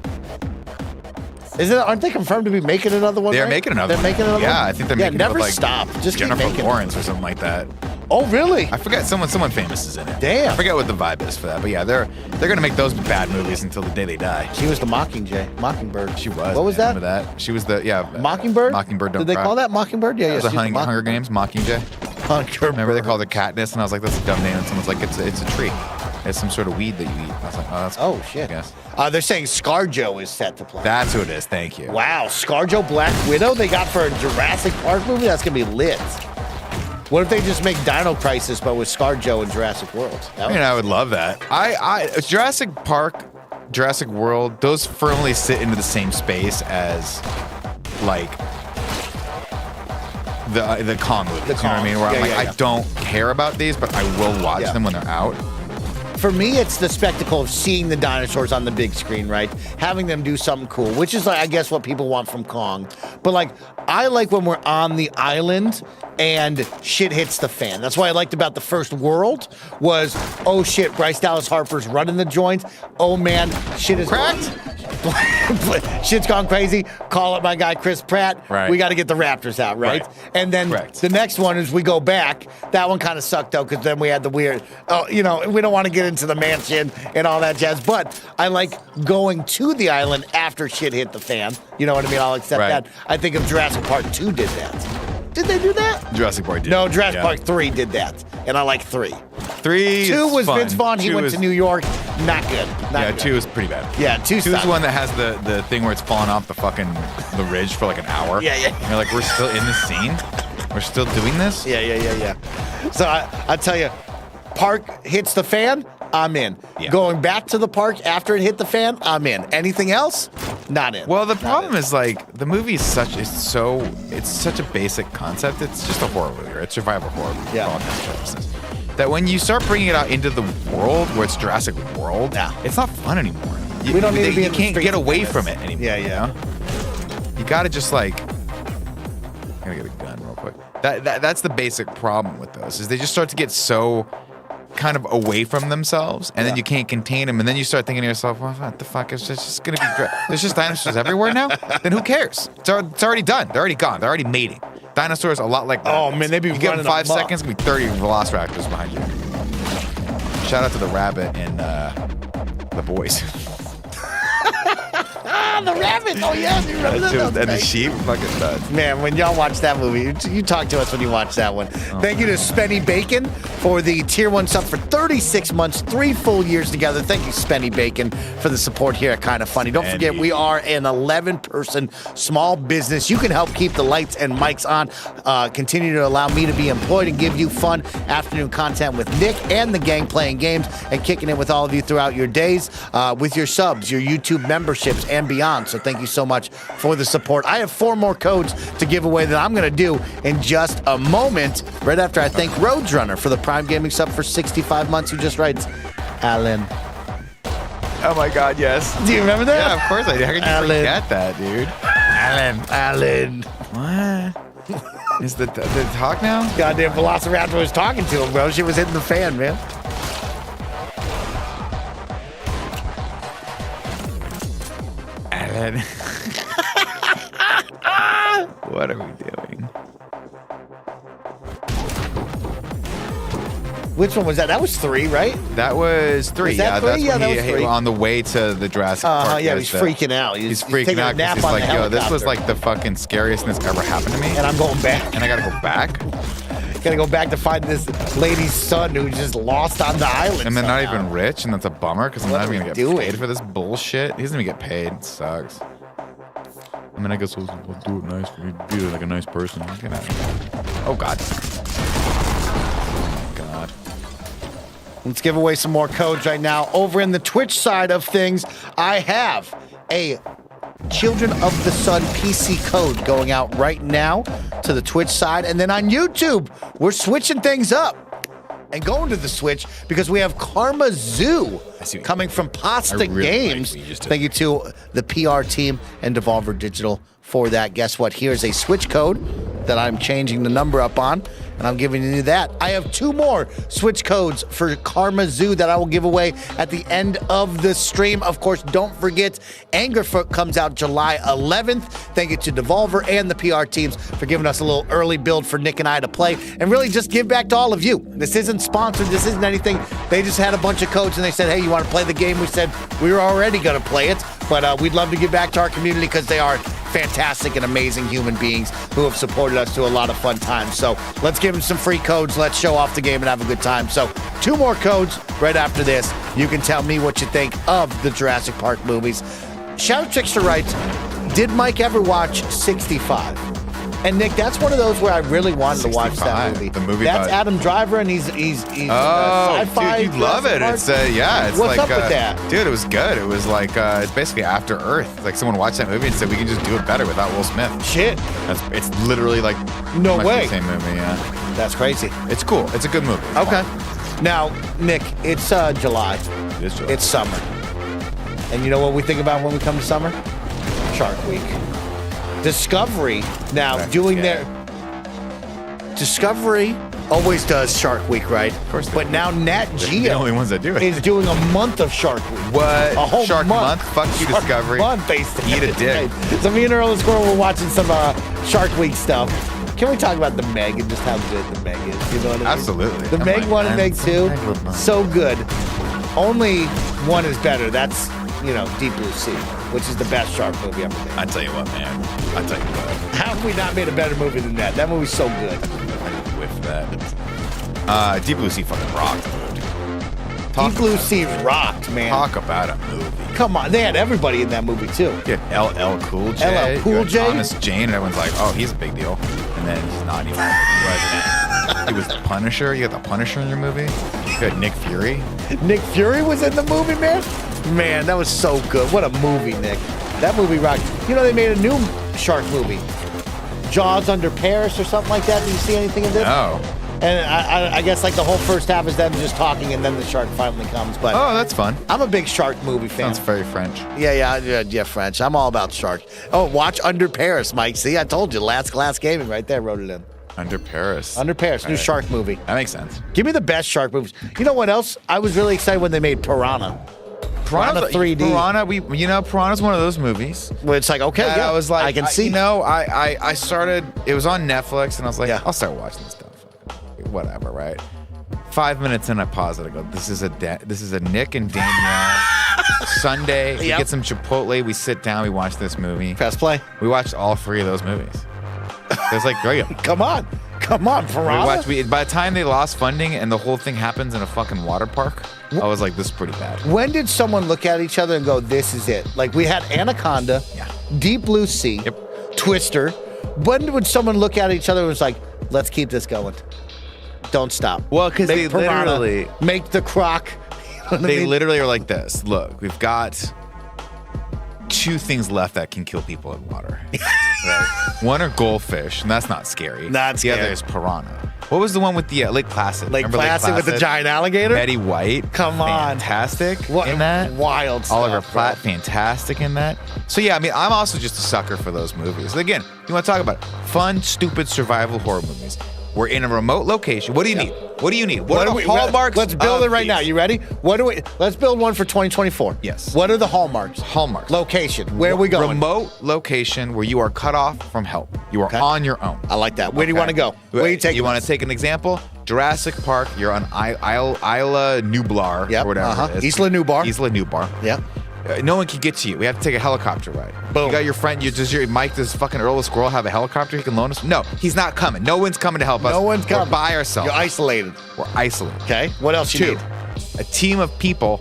Speaker 2: Aren't they confirmed to be making another one?
Speaker 3: They're making another one.
Speaker 2: They're making another one?
Speaker 3: Yeah, I think they're making
Speaker 2: never
Speaker 3: it with, like,
Speaker 2: stop. Just
Speaker 3: Jennifer
Speaker 2: keep making
Speaker 3: Lawrence or something like that.
Speaker 2: Oh, really?
Speaker 3: I forget. Someone famous is in it.
Speaker 2: Damn.
Speaker 3: I forget what the vibe is for that. But yeah, they're gonna make those bad movies until the day they die.
Speaker 2: She was the Mockingbird.
Speaker 3: She was.
Speaker 2: What was that?
Speaker 3: Remember that? She was the
Speaker 2: Mockingbird?
Speaker 3: Mockingbird Don't
Speaker 2: Did they
Speaker 3: Cry.
Speaker 2: call that Mockingbird? Yeah,
Speaker 3: It was the
Speaker 2: she's the
Speaker 3: Hunger Games, Mockingjay.
Speaker 2: Mockingbird.
Speaker 3: Remember they called her Katniss, and I was like, that's a dumb name. And someone's like, it's a tree. It's some sort of weed that you eat. I was like, oh, that's cool,
Speaker 2: shit.
Speaker 3: I guess.
Speaker 2: They're saying ScarJo is set to play.
Speaker 3: That's who it is. Thank you.
Speaker 2: Wow, ScarJo Black Widow they got for a Jurassic Park movie? That's going to be lit. What if they just make Dino Crisis, but with ScarJo in Jurassic World?
Speaker 3: I would love that. Jurassic Park, Jurassic World, those firmly sit into the same space as, like, the Kong movies. You know what I mean? Where I'm like, I don't care about these, but I will watch them when they're out.
Speaker 2: For me, it's the spectacle of seeing the dinosaurs on the big screen, right? Having them do something cool, which is, like, I guess, what people want from Kong. But, like, I like when we're on the island and shit hits the fan. That's what I liked about the first World was, oh, shit, Bryce Dallas Harper's running the joint. Oh, man, shit is
Speaker 3: cracked.
Speaker 2: Shit's gone crazy. Call up my guy Chris Pratt.
Speaker 3: Right.
Speaker 2: We got to get the Raptors out, right? And then the next one is we go back. That one kind of sucked though, because then we had the weird. We don't want to get into the mansion and all that jazz. But I like going to the island after shit hit the fan. You know what I mean? I'll accept that. I think of Jurassic Park 2 did that. Did they do that?
Speaker 3: Jurassic Park did.
Speaker 2: No, Jurassic Park 3 did that, and I like 3.
Speaker 3: 2
Speaker 2: was fun. Vince Vaughn. He went to New York. Not good. Not good.
Speaker 3: 2 is pretty bad.
Speaker 2: Yeah, 2
Speaker 3: is the one that has the thing where it's falling off the ridge for like an hour.
Speaker 2: Yeah.
Speaker 3: And you're like, we're still in this scene? We're still doing this?
Speaker 2: Yeah. So I tell you, Park hits the fan, I'm in. Yeah. Going back to the park after it hit the fan, I'm in. Anything else? Not in.
Speaker 3: Well, the problem is, like, the movie is such a basic concept. It's just a horror movie, or it's survival horror movie for all kinds of purposes. That when you start bringing it out into the world where it's Jurassic World, it's not fun anymore.
Speaker 2: We don't need to be
Speaker 3: You can't get away from it anymore.
Speaker 2: Yeah.
Speaker 3: You know? You gotta just, like, I'm gonna get a gun real quick. That's the basic problem with those, is they just start to get so kind of away from themselves, and then you can't contain them, and then you start thinking to yourself, well, what the fuck, is this just gonna be there's just dinosaurs everywhere now? Then who cares? It's already done. They're already gone. They're already mating. Dinosaurs a lot like that.
Speaker 2: Oh man, they'd be
Speaker 3: you give them 5
Speaker 2: amok.
Speaker 3: seconds, gonna be 30 velociraptors behind you. Shout out to the rabbit and the boys.
Speaker 2: The rabbit. Oh yeah, you remember that?
Speaker 3: And the sheep, fucking nuts.
Speaker 2: Man, when y'all watch that movie, you talk to us when you watch that one. Thank you to Spenny Bacon for the Tier 1 sub for 36 months, 3 full years together. Thank you, Spenny Bacon, for the support here at Kinda Funny. Don't forget, we are an 11-person small business. You can help keep the lights and mics on, continue to allow me to be employed and give you fun afternoon content with Nick and the gang playing games and kicking it with all of you throughout your days with your subs, your YouTube memberships, and beyond. So thank you so much for the support. I have 4 more codes to give away that I'm going to do in just a moment, right after I thank Roadrunner for the Prime Gaming sub for 65 months, who just writes, Alan.
Speaker 3: Oh my God, yes.
Speaker 2: Do you remember that?
Speaker 3: Yeah, of course I do. How could you forget that, dude?
Speaker 2: Alan.
Speaker 3: What? Is the talk now?
Speaker 2: Goddamn Velociraptor was talking to him, bro. She was hitting the fan, man.
Speaker 3: Alan. What are we doing?
Speaker 2: Which one was that? That was 3, right?
Speaker 3: That was 3.
Speaker 2: Was that 3?
Speaker 3: That's
Speaker 2: yeah,
Speaker 3: when
Speaker 2: that was 3.
Speaker 3: On the way to the Jurassic Park.
Speaker 2: Yeah, he's freaking out.
Speaker 3: He's freaking out because he's like, yo, this was like the fucking scariest thing that's ever happened to me.
Speaker 2: And I'm going back.
Speaker 3: And I gotta go back?
Speaker 2: Gotta go back to find this lady's son who's just lost on the island.
Speaker 3: And they're
Speaker 2: somehow.
Speaker 3: not even rich, and that's a bummer because I'm not even gonna get paid for this bullshit. He doesn't even get paid. It sucks. I mean, I guess we'll do it nice. We'll be like a nice person. Get out of here. Oh, God. Oh, God.
Speaker 2: Let's give away some more codes right now. Over in the Twitch side of things, I have a Children of the Sun PC code going out right now to the Twitch side. And then on YouTube, we're switching things up and going to the Switch because we have Karma Zoo coming from Pasta Games. Thank you to the PR team and Devolver Digital for that. Guess what? Here's a Switch code that I'm changing the number up on, and I'm giving you that. I have 2 more Switch codes for Karma Zoo that I will give away at the end of the stream. Of course, don't forget, Angerfoot comes out July 11th. Thank you to Devolver and the PR teams for giving us a little early build for Nick and I to play, and really just give back to all of you. This isn't sponsored. This isn't anything. They just had a bunch of codes, and they said, hey, you want to play the game? We said we were already going to play it, but we'd love to give back to our community because they are fantastic and amazing human beings who have supported us through a lot of fun times. So let's give them some free codes. Let's show off the game and have a good time. So 2 more codes right after this. You can tell me what you think of the Jurassic Park movies. Shadow Trickster writes, did Mike ever watch 65? And Nick, that's one of those where I really wanted to watch that movie.
Speaker 3: The movie
Speaker 2: that's
Speaker 3: about
Speaker 2: Adam Driver, and he's sci-fi.
Speaker 3: Dude, you'd love it.
Speaker 2: Park.
Speaker 3: It's it's
Speaker 2: What's
Speaker 3: like
Speaker 2: up with that?
Speaker 3: Dude, it was good. It was like it's basically After Earth. Like someone watched that movie and said we can just do it better without Will Smith.
Speaker 2: Shit.
Speaker 3: It's literally like
Speaker 2: No way.
Speaker 3: the same movie. Yeah,
Speaker 2: That's crazy.
Speaker 3: it's cool. It's a good movie. It's
Speaker 2: Okay.
Speaker 3: fun.
Speaker 2: Now, Nick, it's July.
Speaker 3: It is July.
Speaker 2: It's summer. And you know what we think about when we come to summer? Shark Week. Discovery now doing their Discovery always does Shark Week, right? Of
Speaker 3: course they
Speaker 2: But
Speaker 3: do.
Speaker 2: now Nat
Speaker 3: They're
Speaker 2: Geo
Speaker 3: the only ones that do it.
Speaker 2: is doing a month of Shark Week.
Speaker 3: What?
Speaker 2: A whole
Speaker 3: Shark
Speaker 2: month.
Speaker 3: Fuck you,
Speaker 2: Shark
Speaker 3: Discovery.
Speaker 2: Month, basically.
Speaker 3: Eat a dick.
Speaker 2: So me and Earl and Squirrel were watching some Shark Week stuff. Can we talk about the Meg and just how good the Meg is? You know what I mean?
Speaker 3: Absolutely.
Speaker 2: The
Speaker 3: Come
Speaker 2: Meg
Speaker 3: on,
Speaker 2: 1 and
Speaker 3: man.
Speaker 2: Meg 2,
Speaker 3: Meg with mine.
Speaker 2: so good. Only one is better. That's, Deep Blue Sea, which is the best shark movie ever made.
Speaker 3: I tell you what, man. I tell you what.
Speaker 2: How have we not made a better movie than that? That movie's so good.
Speaker 3: I whiff that. Deep Blue Sea fucking rocked, dude.
Speaker 2: Deep Blue Sea rocked, man.
Speaker 3: Talk about a movie.
Speaker 2: Come on, they had everybody in that movie too.
Speaker 3: You had LL Cool J.
Speaker 2: LL Cool
Speaker 3: you had
Speaker 2: J?
Speaker 3: Thomas Jane, and everyone's like, oh, he's a big deal. And then he's not even. He was the Punisher. You got the Punisher in your movie. You had Nick Fury.
Speaker 2: Nick Fury was in the movie, man. Man, that was so good. What a movie, Nick. That movie rocked. They made a new shark movie, Jaws Under Paris or something like that. Did you see anything of this?
Speaker 3: No.
Speaker 2: And I guess like the whole first half is them just talking, and then the shark finally comes. But
Speaker 3: Oh, that's fun.
Speaker 2: I'm a big shark movie fan.
Speaker 3: Sounds very French.
Speaker 2: Yeah, French. I'm all about sharks. Oh, watch Under Paris, Mike. See, I told you. Last Glass Gaming right there wrote it in.
Speaker 3: Under Paris.
Speaker 2: Under Paris, new
Speaker 3: Right.
Speaker 2: shark movie.
Speaker 3: That makes sense.
Speaker 2: Give me the best shark movies. You know what else? I was really excited when they made Piranha. Piranha 3D.
Speaker 3: Piranha, Piranha's one of those movies.
Speaker 2: Where it's like, okay,
Speaker 3: that
Speaker 2: yeah,
Speaker 3: I was like,
Speaker 2: I can see.
Speaker 3: I started. It was on Netflix, and I was like,
Speaker 2: Yeah.
Speaker 3: I'll start watching this stuff. Whatever, right? 5 minutes in, I pause it. I go, this is a Nick and Danielle Sunday. We
Speaker 2: Yep.
Speaker 3: get some Chipotle. We sit down. We watch this movie.
Speaker 2: Press play.
Speaker 3: We watched all 3 of those movies. It was like great.
Speaker 2: Come on, Piranha.
Speaker 3: By the time they lost funding and the whole thing happens in a fucking water park, I was like, this is pretty bad.
Speaker 2: When did someone look at each other and go, this is it? Like we had Anaconda,
Speaker 3: Yeah.
Speaker 2: Deep Blue Sea, Twister. When would someone look at each other and was like, let's keep this going? Don't stop.
Speaker 3: Well, 'cause
Speaker 2: Make
Speaker 3: they
Speaker 2: Piranha,
Speaker 3: literally-
Speaker 2: make the croc. You know what I
Speaker 3: They
Speaker 2: mean?
Speaker 3: literally are like this. Look, we've got 2 things left that can kill people in water. Right? One are goldfish, and that's not scary.
Speaker 2: Not
Speaker 3: The
Speaker 2: scary.
Speaker 3: other is piranha. What was the one with the Lake Placid?
Speaker 2: Lake
Speaker 3: Remember
Speaker 2: Placid with the giant alligator?
Speaker 3: Betty White.
Speaker 2: Come on.
Speaker 3: Fantastic
Speaker 2: What
Speaker 3: in that.
Speaker 2: wild stuff.
Speaker 3: Oliver
Speaker 2: bro.
Speaker 3: Platt, fantastic in that. So yeah, I mean, I'm also just a sucker for those movies. Again, you want to talk about fun, stupid survival horror movies. We're in a remote location. What do you need? What do you need? What are the hallmarks?
Speaker 2: Let's build
Speaker 3: of
Speaker 2: it right now.
Speaker 3: these?
Speaker 2: You ready? Let's build one for 2024.
Speaker 3: Yes.
Speaker 2: What are the hallmarks?
Speaker 3: Hallmarks.
Speaker 2: Location. Where are we going?
Speaker 3: Remote location where you are cut off from help. You are
Speaker 2: Okay.
Speaker 3: on your own.
Speaker 2: I like that. Where do you want to go? Where are you taking
Speaker 3: You want
Speaker 2: us?
Speaker 3: to take an example? Jurassic Park. You're on Isla Nublar
Speaker 2: Yep,
Speaker 3: or whatever it is.
Speaker 2: Isla Nublar.
Speaker 3: Isla Nublar.
Speaker 2: Yep.
Speaker 3: No one can get to you. We have to take a helicopter ride.
Speaker 2: Boom.
Speaker 3: You got your friend. Does fucking Earl the Squirrel have a helicopter he can loan us? No, he's not coming. No one's coming to help us.
Speaker 2: No one's coming.
Speaker 3: We're by ourselves.
Speaker 2: You're isolated.
Speaker 3: We're isolated.
Speaker 2: Okay. What else you
Speaker 3: 2,
Speaker 2: need?
Speaker 3: a team of people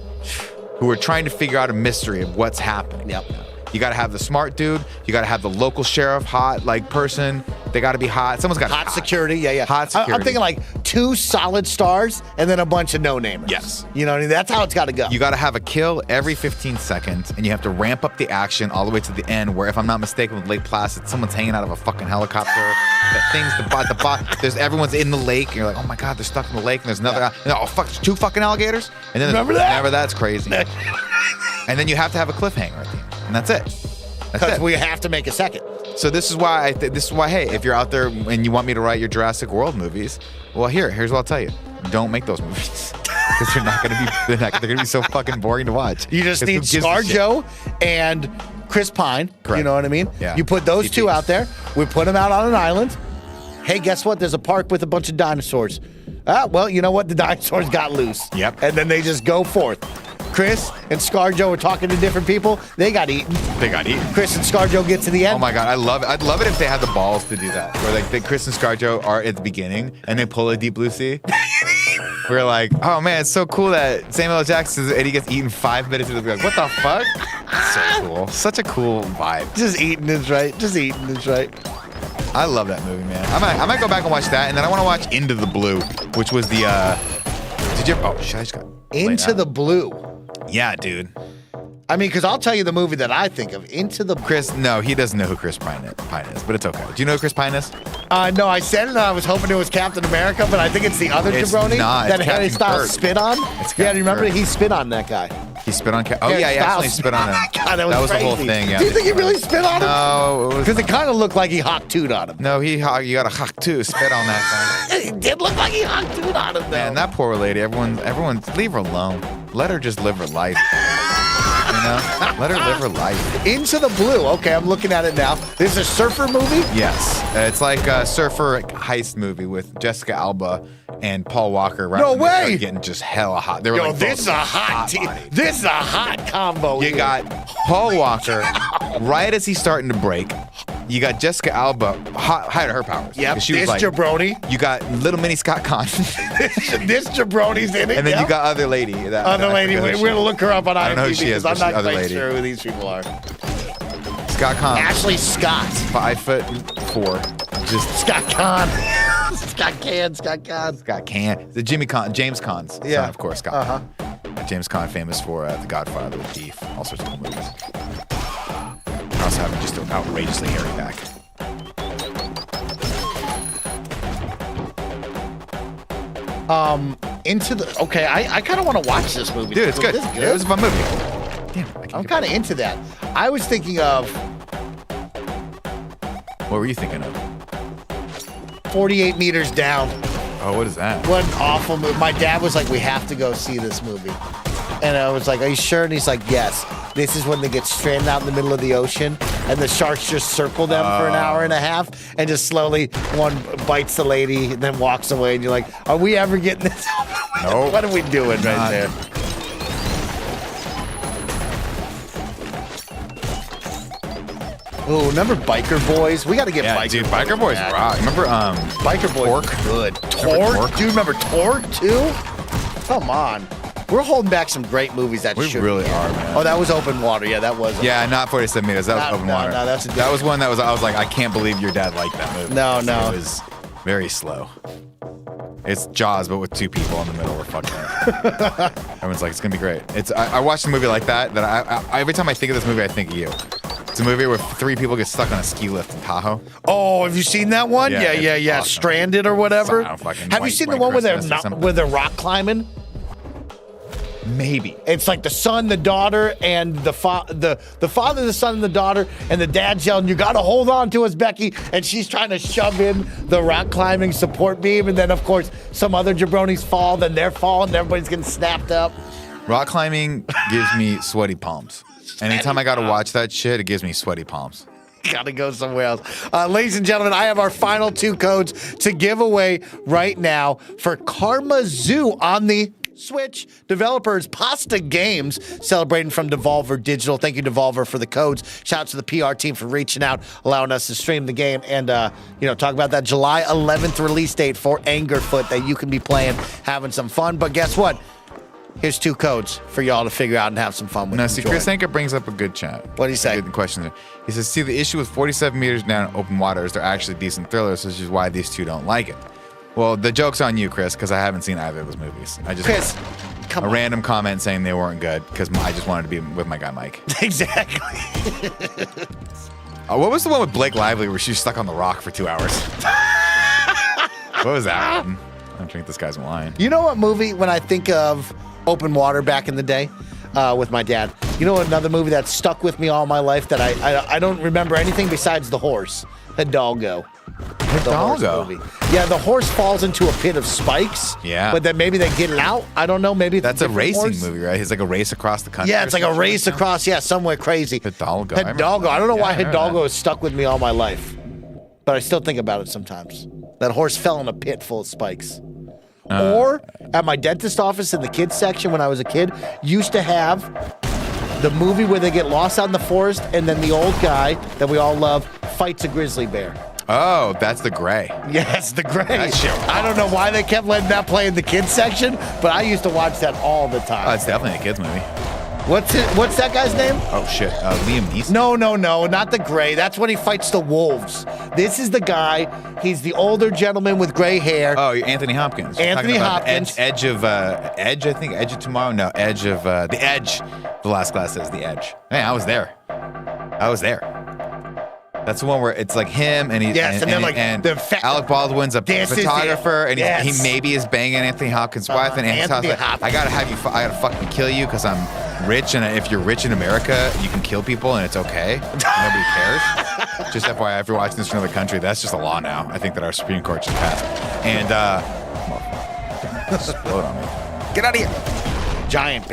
Speaker 3: who are trying to figure out a mystery of what's happening.
Speaker 2: Yep.
Speaker 3: You got to have the smart dude. You got to have the local sheriff, hot person. They got to be hot. Someone's got
Speaker 2: Hot security. Yeah.
Speaker 3: Hot security.
Speaker 2: I'm thinking like 2 solid stars and then a bunch of no-namers.
Speaker 3: Yes.
Speaker 2: You know what I mean? That's how it's got to go.
Speaker 3: You got to have a kill every 15 seconds, and you have to ramp up the action all the way to the end. Where, if I'm not mistaken, with Lake Placid, someone's hanging out of a fucking helicopter. That thing's there's everyone's in the lake, and you're like, oh my god, they're stuck in the lake, and there's another. Oh fuck, there's 2 fucking alligators, and then
Speaker 2: Remember that?
Speaker 3: Remember that's crazy. And then you have to have a cliffhanger at the end, and that's it. That's
Speaker 2: Because
Speaker 3: it.
Speaker 2: we have to make a second.
Speaker 3: So this is why hey, if you're out there and you want me to write your Jurassic World movies, well, here's what I'll tell you: don't make those movies because they're gonna be so fucking boring to watch.
Speaker 2: You just
Speaker 3: 'Cause who
Speaker 2: need
Speaker 3: gives a shit?
Speaker 2: ScarJo and Chris Pine.
Speaker 3: Correct.
Speaker 2: You know what I mean?
Speaker 3: Yeah.
Speaker 2: You put those 2
Speaker 3: CPs.
Speaker 2: out there. We put them out on an island. Hey, guess what? There's a park with a bunch of dinosaurs. Well, you know what? The dinosaurs got loose.
Speaker 3: Yep.
Speaker 2: And then they just go forth. Chris and ScarJo are talking to different people. They got eaten.
Speaker 3: They got eaten.
Speaker 2: Chris and ScarJo get to the end.
Speaker 3: Oh my god, I love it. I'd love it if they had the balls to do that. Where like Chris and ScarJo are at the beginning and they pull a Deep Blue Sea. we're like, oh man, it's so cool that Samuel L. Jackson and he gets eaten 5 minutes into the movie. Like, what the fuck? So cool. Such a cool vibe.
Speaker 2: Just eating is right. Just eating is right.
Speaker 3: I love that movie, man. I might go back and watch that, and then I want to watch Into the Blue, which was the. Did you ever? Oh shit! I just got
Speaker 2: Into the Blue.
Speaker 3: Yeah, dude.
Speaker 2: I mean, because I'll tell you the movie that I think of. Into the
Speaker 3: Chris. No, he doesn't know who Chris Pine is, but it's okay. Do you know who Chris Pine is?
Speaker 2: No, I said it and I was hoping it was Captain America, but I think it's the other
Speaker 3: It's
Speaker 2: jabroni
Speaker 3: not.
Speaker 2: that
Speaker 3: It's
Speaker 2: Harry
Speaker 3: Captain
Speaker 2: Styles
Speaker 3: Kirk.
Speaker 2: spit on.
Speaker 3: It's
Speaker 2: Yeah, do
Speaker 3: Captain
Speaker 2: you remember?
Speaker 3: Kirk.
Speaker 2: He spit on that guy.
Speaker 3: He spit on. Oh
Speaker 2: Harry
Speaker 3: yeah, he actually
Speaker 2: Styles.
Speaker 3: spit on him.
Speaker 2: God, that was
Speaker 3: the whole
Speaker 2: crazy.
Speaker 3: thing. Yeah.
Speaker 2: Do you think he really spit on him?
Speaker 3: No, it was.
Speaker 2: Because it kind of looked like he hawk toot on him.
Speaker 3: No, you got a hawk too. Spit on that guy.
Speaker 2: It did look like he hawk toot on him, though.
Speaker 3: Man, that poor lady. Everyone, leave her alone. Let her just live her life. You know, let her live her life.
Speaker 2: Into the Blue. Okay, I'm looking at it now. This is a surfer movie?
Speaker 3: Yes, it's like a surfer heist movie with Jessica Alba and Paul Walker. Right
Speaker 2: No
Speaker 3: when they start
Speaker 2: way!
Speaker 3: Getting just hella hot. They were
Speaker 2: Yo,
Speaker 3: like
Speaker 2: this is a hot
Speaker 3: body.
Speaker 2: This is a hot combo.
Speaker 3: You
Speaker 2: here.
Speaker 3: got Paul Walker right as he's starting to break. You got Jessica Alba hide her powers.
Speaker 2: Yep,
Speaker 3: 'Cause she was
Speaker 2: this
Speaker 3: like,
Speaker 2: jabroni.
Speaker 3: You got little mini Scott Conn.
Speaker 2: This jabroni's in it.
Speaker 3: And then
Speaker 2: yep.
Speaker 3: you got other lady.
Speaker 2: Other lady. We're going to look her up on
Speaker 3: I don't know who
Speaker 2: IMDb
Speaker 3: she is,
Speaker 2: because
Speaker 3: but
Speaker 2: I'm
Speaker 3: she's
Speaker 2: not
Speaker 3: other
Speaker 2: quite
Speaker 3: lady.
Speaker 2: sure who these people are.
Speaker 3: Scott Conn.
Speaker 2: Ashley Scott.
Speaker 3: 5'4". Just
Speaker 2: Scott Conn. Scott Conn.
Speaker 3: Scott Can. The James Caan's
Speaker 2: Yeah.
Speaker 3: son, of course, Scott. James Caan, famous for The Godfather, Thief, all sorts of cool movies. And also having just an outrageously hairy back.
Speaker 2: Into the. Okay, I kind of want to watch this movie.
Speaker 3: Dude, it's
Speaker 2: Was
Speaker 3: good.
Speaker 2: this
Speaker 3: It was a fun movie. Damn,
Speaker 2: I'm kind of into that. I was thinking of
Speaker 3: What were you thinking of?
Speaker 2: 48 Meters Down.
Speaker 3: Oh, what is that?
Speaker 2: What an awful movie. My dad was like, we have to go see this movie. And I was like, are you sure? And he's like, yes. This is when they get stranded out in the middle of the ocean and the sharks just circle them for an hour and a half and just slowly one bites the lady and then walks away. And you're like, are we ever getting this?
Speaker 3: Nope.
Speaker 2: What are we doing right
Speaker 3: Not.
Speaker 2: there? Oh, remember Biker Boys? We got to get
Speaker 3: Yeah,
Speaker 2: Biker
Speaker 3: dude,
Speaker 2: Boys
Speaker 3: Biker Boys
Speaker 2: back.
Speaker 3: rock. Remember
Speaker 2: Biker Boys
Speaker 3: Torque?
Speaker 2: good.
Speaker 3: Remember
Speaker 2: Torque?
Speaker 3: Torque?
Speaker 2: Dude, remember Torque too? Come on. We're holding back some great movies that
Speaker 3: We
Speaker 2: should
Speaker 3: really
Speaker 2: be.
Speaker 3: are, man.
Speaker 2: Oh, that was Open Water. Yeah, that was.
Speaker 3: Yeah, not 47 meters. That was
Speaker 2: No,
Speaker 3: open
Speaker 2: no,
Speaker 3: water.
Speaker 2: no, that's a
Speaker 3: that was one that was. I was like, I can't believe your dad liked that movie.
Speaker 2: No, no.
Speaker 3: It was very slow. It's Jaws, but with two people in the middle. We're fucking. Everyone's like, it's gonna be great. I watched a movie like that. I every time I think of this movie, I think of you. It's a movie where 3 people get stuck on a ski lift in Tahoe.
Speaker 2: Oh, have you seen that one?
Speaker 3: Yeah,
Speaker 2: Yeah.
Speaker 3: it's awesome.
Speaker 2: Stranded or whatever.
Speaker 3: Some fucking
Speaker 2: Have you
Speaker 3: white-
Speaker 2: seen the
Speaker 3: white
Speaker 2: one where they're
Speaker 3: Christmas or something.
Speaker 2: where they're rock climbing?
Speaker 3: Maybe.
Speaker 2: It's like the son, the daughter, and the father, the son, and the daughter, and the dad's yelling, "You got to hold on to us, Becky!" And she's trying to shove in the rock climbing support beam, and then of course some other jabronis fall, then they're falling, and everybody's getting snapped up.
Speaker 3: Rock climbing gives me sweaty palms. Anytime I gotta watch that shit, it gives me sweaty palms.
Speaker 2: Gotta go somewhere else. Ladies and gentlemen, I have our final 2 codes to give away right now for Karma Zoo on the Switch. Developers Pasta Games celebrating from Devolver Digital. Thank you, Devolver, for the codes. Shout out to the PR team for reaching out, allowing us to stream the game, and talk about that July 11th release date for Angerfoot that you can be playing, having some fun. But guess what? Here's 2 codes for y'all to figure out and have some fun with.
Speaker 3: Now, see,
Speaker 2: Enjoy.
Speaker 3: Chris Anker brings up a good chat.
Speaker 2: What'd he say?
Speaker 3: Good question there. He says, see, the issue with 47 meters down in open water is they're actually decent thrillers, which is why these 2 don't like it. Well, the joke's on you, Chris, because I haven't seen either of those movies. I just
Speaker 2: Chris, come
Speaker 3: a
Speaker 2: on.
Speaker 3: random comment saying they weren't good because I just wanted to be with my guy Mike.
Speaker 2: Exactly.
Speaker 3: What was the one with Blake Lively where she was stuck on the rock for 2 hours? What was that one? I don't think this guy's lying.
Speaker 2: You know what movie, when I think of Open Water back in the day with my dad, you know another movie that stuck with me all my life that I don't remember anything besides the horse, Hidalgo. The horse
Speaker 3: Hidalgo?
Speaker 2: movie. Yeah, the horse falls into a pit of spikes.
Speaker 3: Yeah.
Speaker 2: But then maybe they get it out. I don't know. Maybe it's
Speaker 3: That's a
Speaker 2: different
Speaker 3: racing
Speaker 2: horse.
Speaker 3: movie, right? It's like a race across the country.
Speaker 2: Yeah,
Speaker 3: or
Speaker 2: it's like a
Speaker 3: something
Speaker 2: race
Speaker 3: that.
Speaker 2: across, somewhere crazy.
Speaker 3: Hidalgo.
Speaker 2: Hidalgo. I don't know why
Speaker 3: I remember
Speaker 2: Hidalgo
Speaker 3: that.
Speaker 2: has stuck with me all my life, but I still think about it sometimes. That horse fell in a pit full of spikes. Or at my dentist office in the kids section when I was a kid, used to have the movie where they get lost out in the forest and then the old guy that we all love fights a grizzly bear.
Speaker 3: Oh, that's the gray.
Speaker 2: Yes, the gray.
Speaker 3: That shit
Speaker 2: I don't know why they kept letting that play in the kids section, but I used to watch that all the time.
Speaker 3: Oh, it's definitely a kids movie.
Speaker 2: What's that guy's name?
Speaker 3: Oh shit, Liam Neeson.
Speaker 2: No, not the gray. That's when he fights the wolves. This is the guy. He's the older gentleman with gray hair.
Speaker 3: Oh, Anthony Hopkins.
Speaker 2: Anthony Hopkins.
Speaker 3: Edge of Tomorrow. No, Edge of The Edge. The last class says The Edge. Man, I was there. That's the one where it's like him and he's Alec Baldwin's a photographer and he maybe is banging Anthony Hopkins' wife and Anthony Hopkins. I gotta fucking kill you because I'm rich, and if you're rich in America, you can kill people and it's okay. Nobody cares. Just FYI, if you're watching this from another country, that's just a law now. I think that our Supreme Court just passed. And explode on me. Get out of here.
Speaker 2: Giant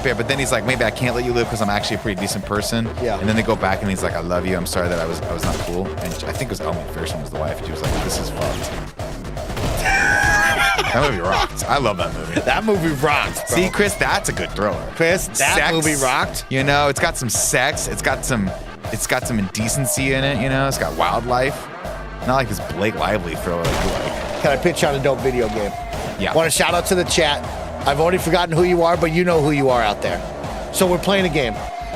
Speaker 2: bear,
Speaker 3: but then he's like, maybe I can't let you live because I'm actually a pretty decent person.
Speaker 2: Yeah.
Speaker 3: And then they go back and he's like, I love you. I'm sorry that I was not cool. And I think it was Elma McPherson was the wife. She was like, this is fucked. That movie rocks. I love that movie.
Speaker 2: That movie rocks, bro.
Speaker 3: See, Chris, that's a good thriller.
Speaker 2: Chris, that movie rocked.
Speaker 3: You know, it's got some sex. It's got some indecency in it. You know, it's got wildlife. Not like this Blake Lively thriller like you like.
Speaker 2: Can I pitch on a dope video game?
Speaker 3: Yeah.
Speaker 2: Want to shout out to the chat. I've already forgotten who you are, but you know who you are out there. So we're playing a game.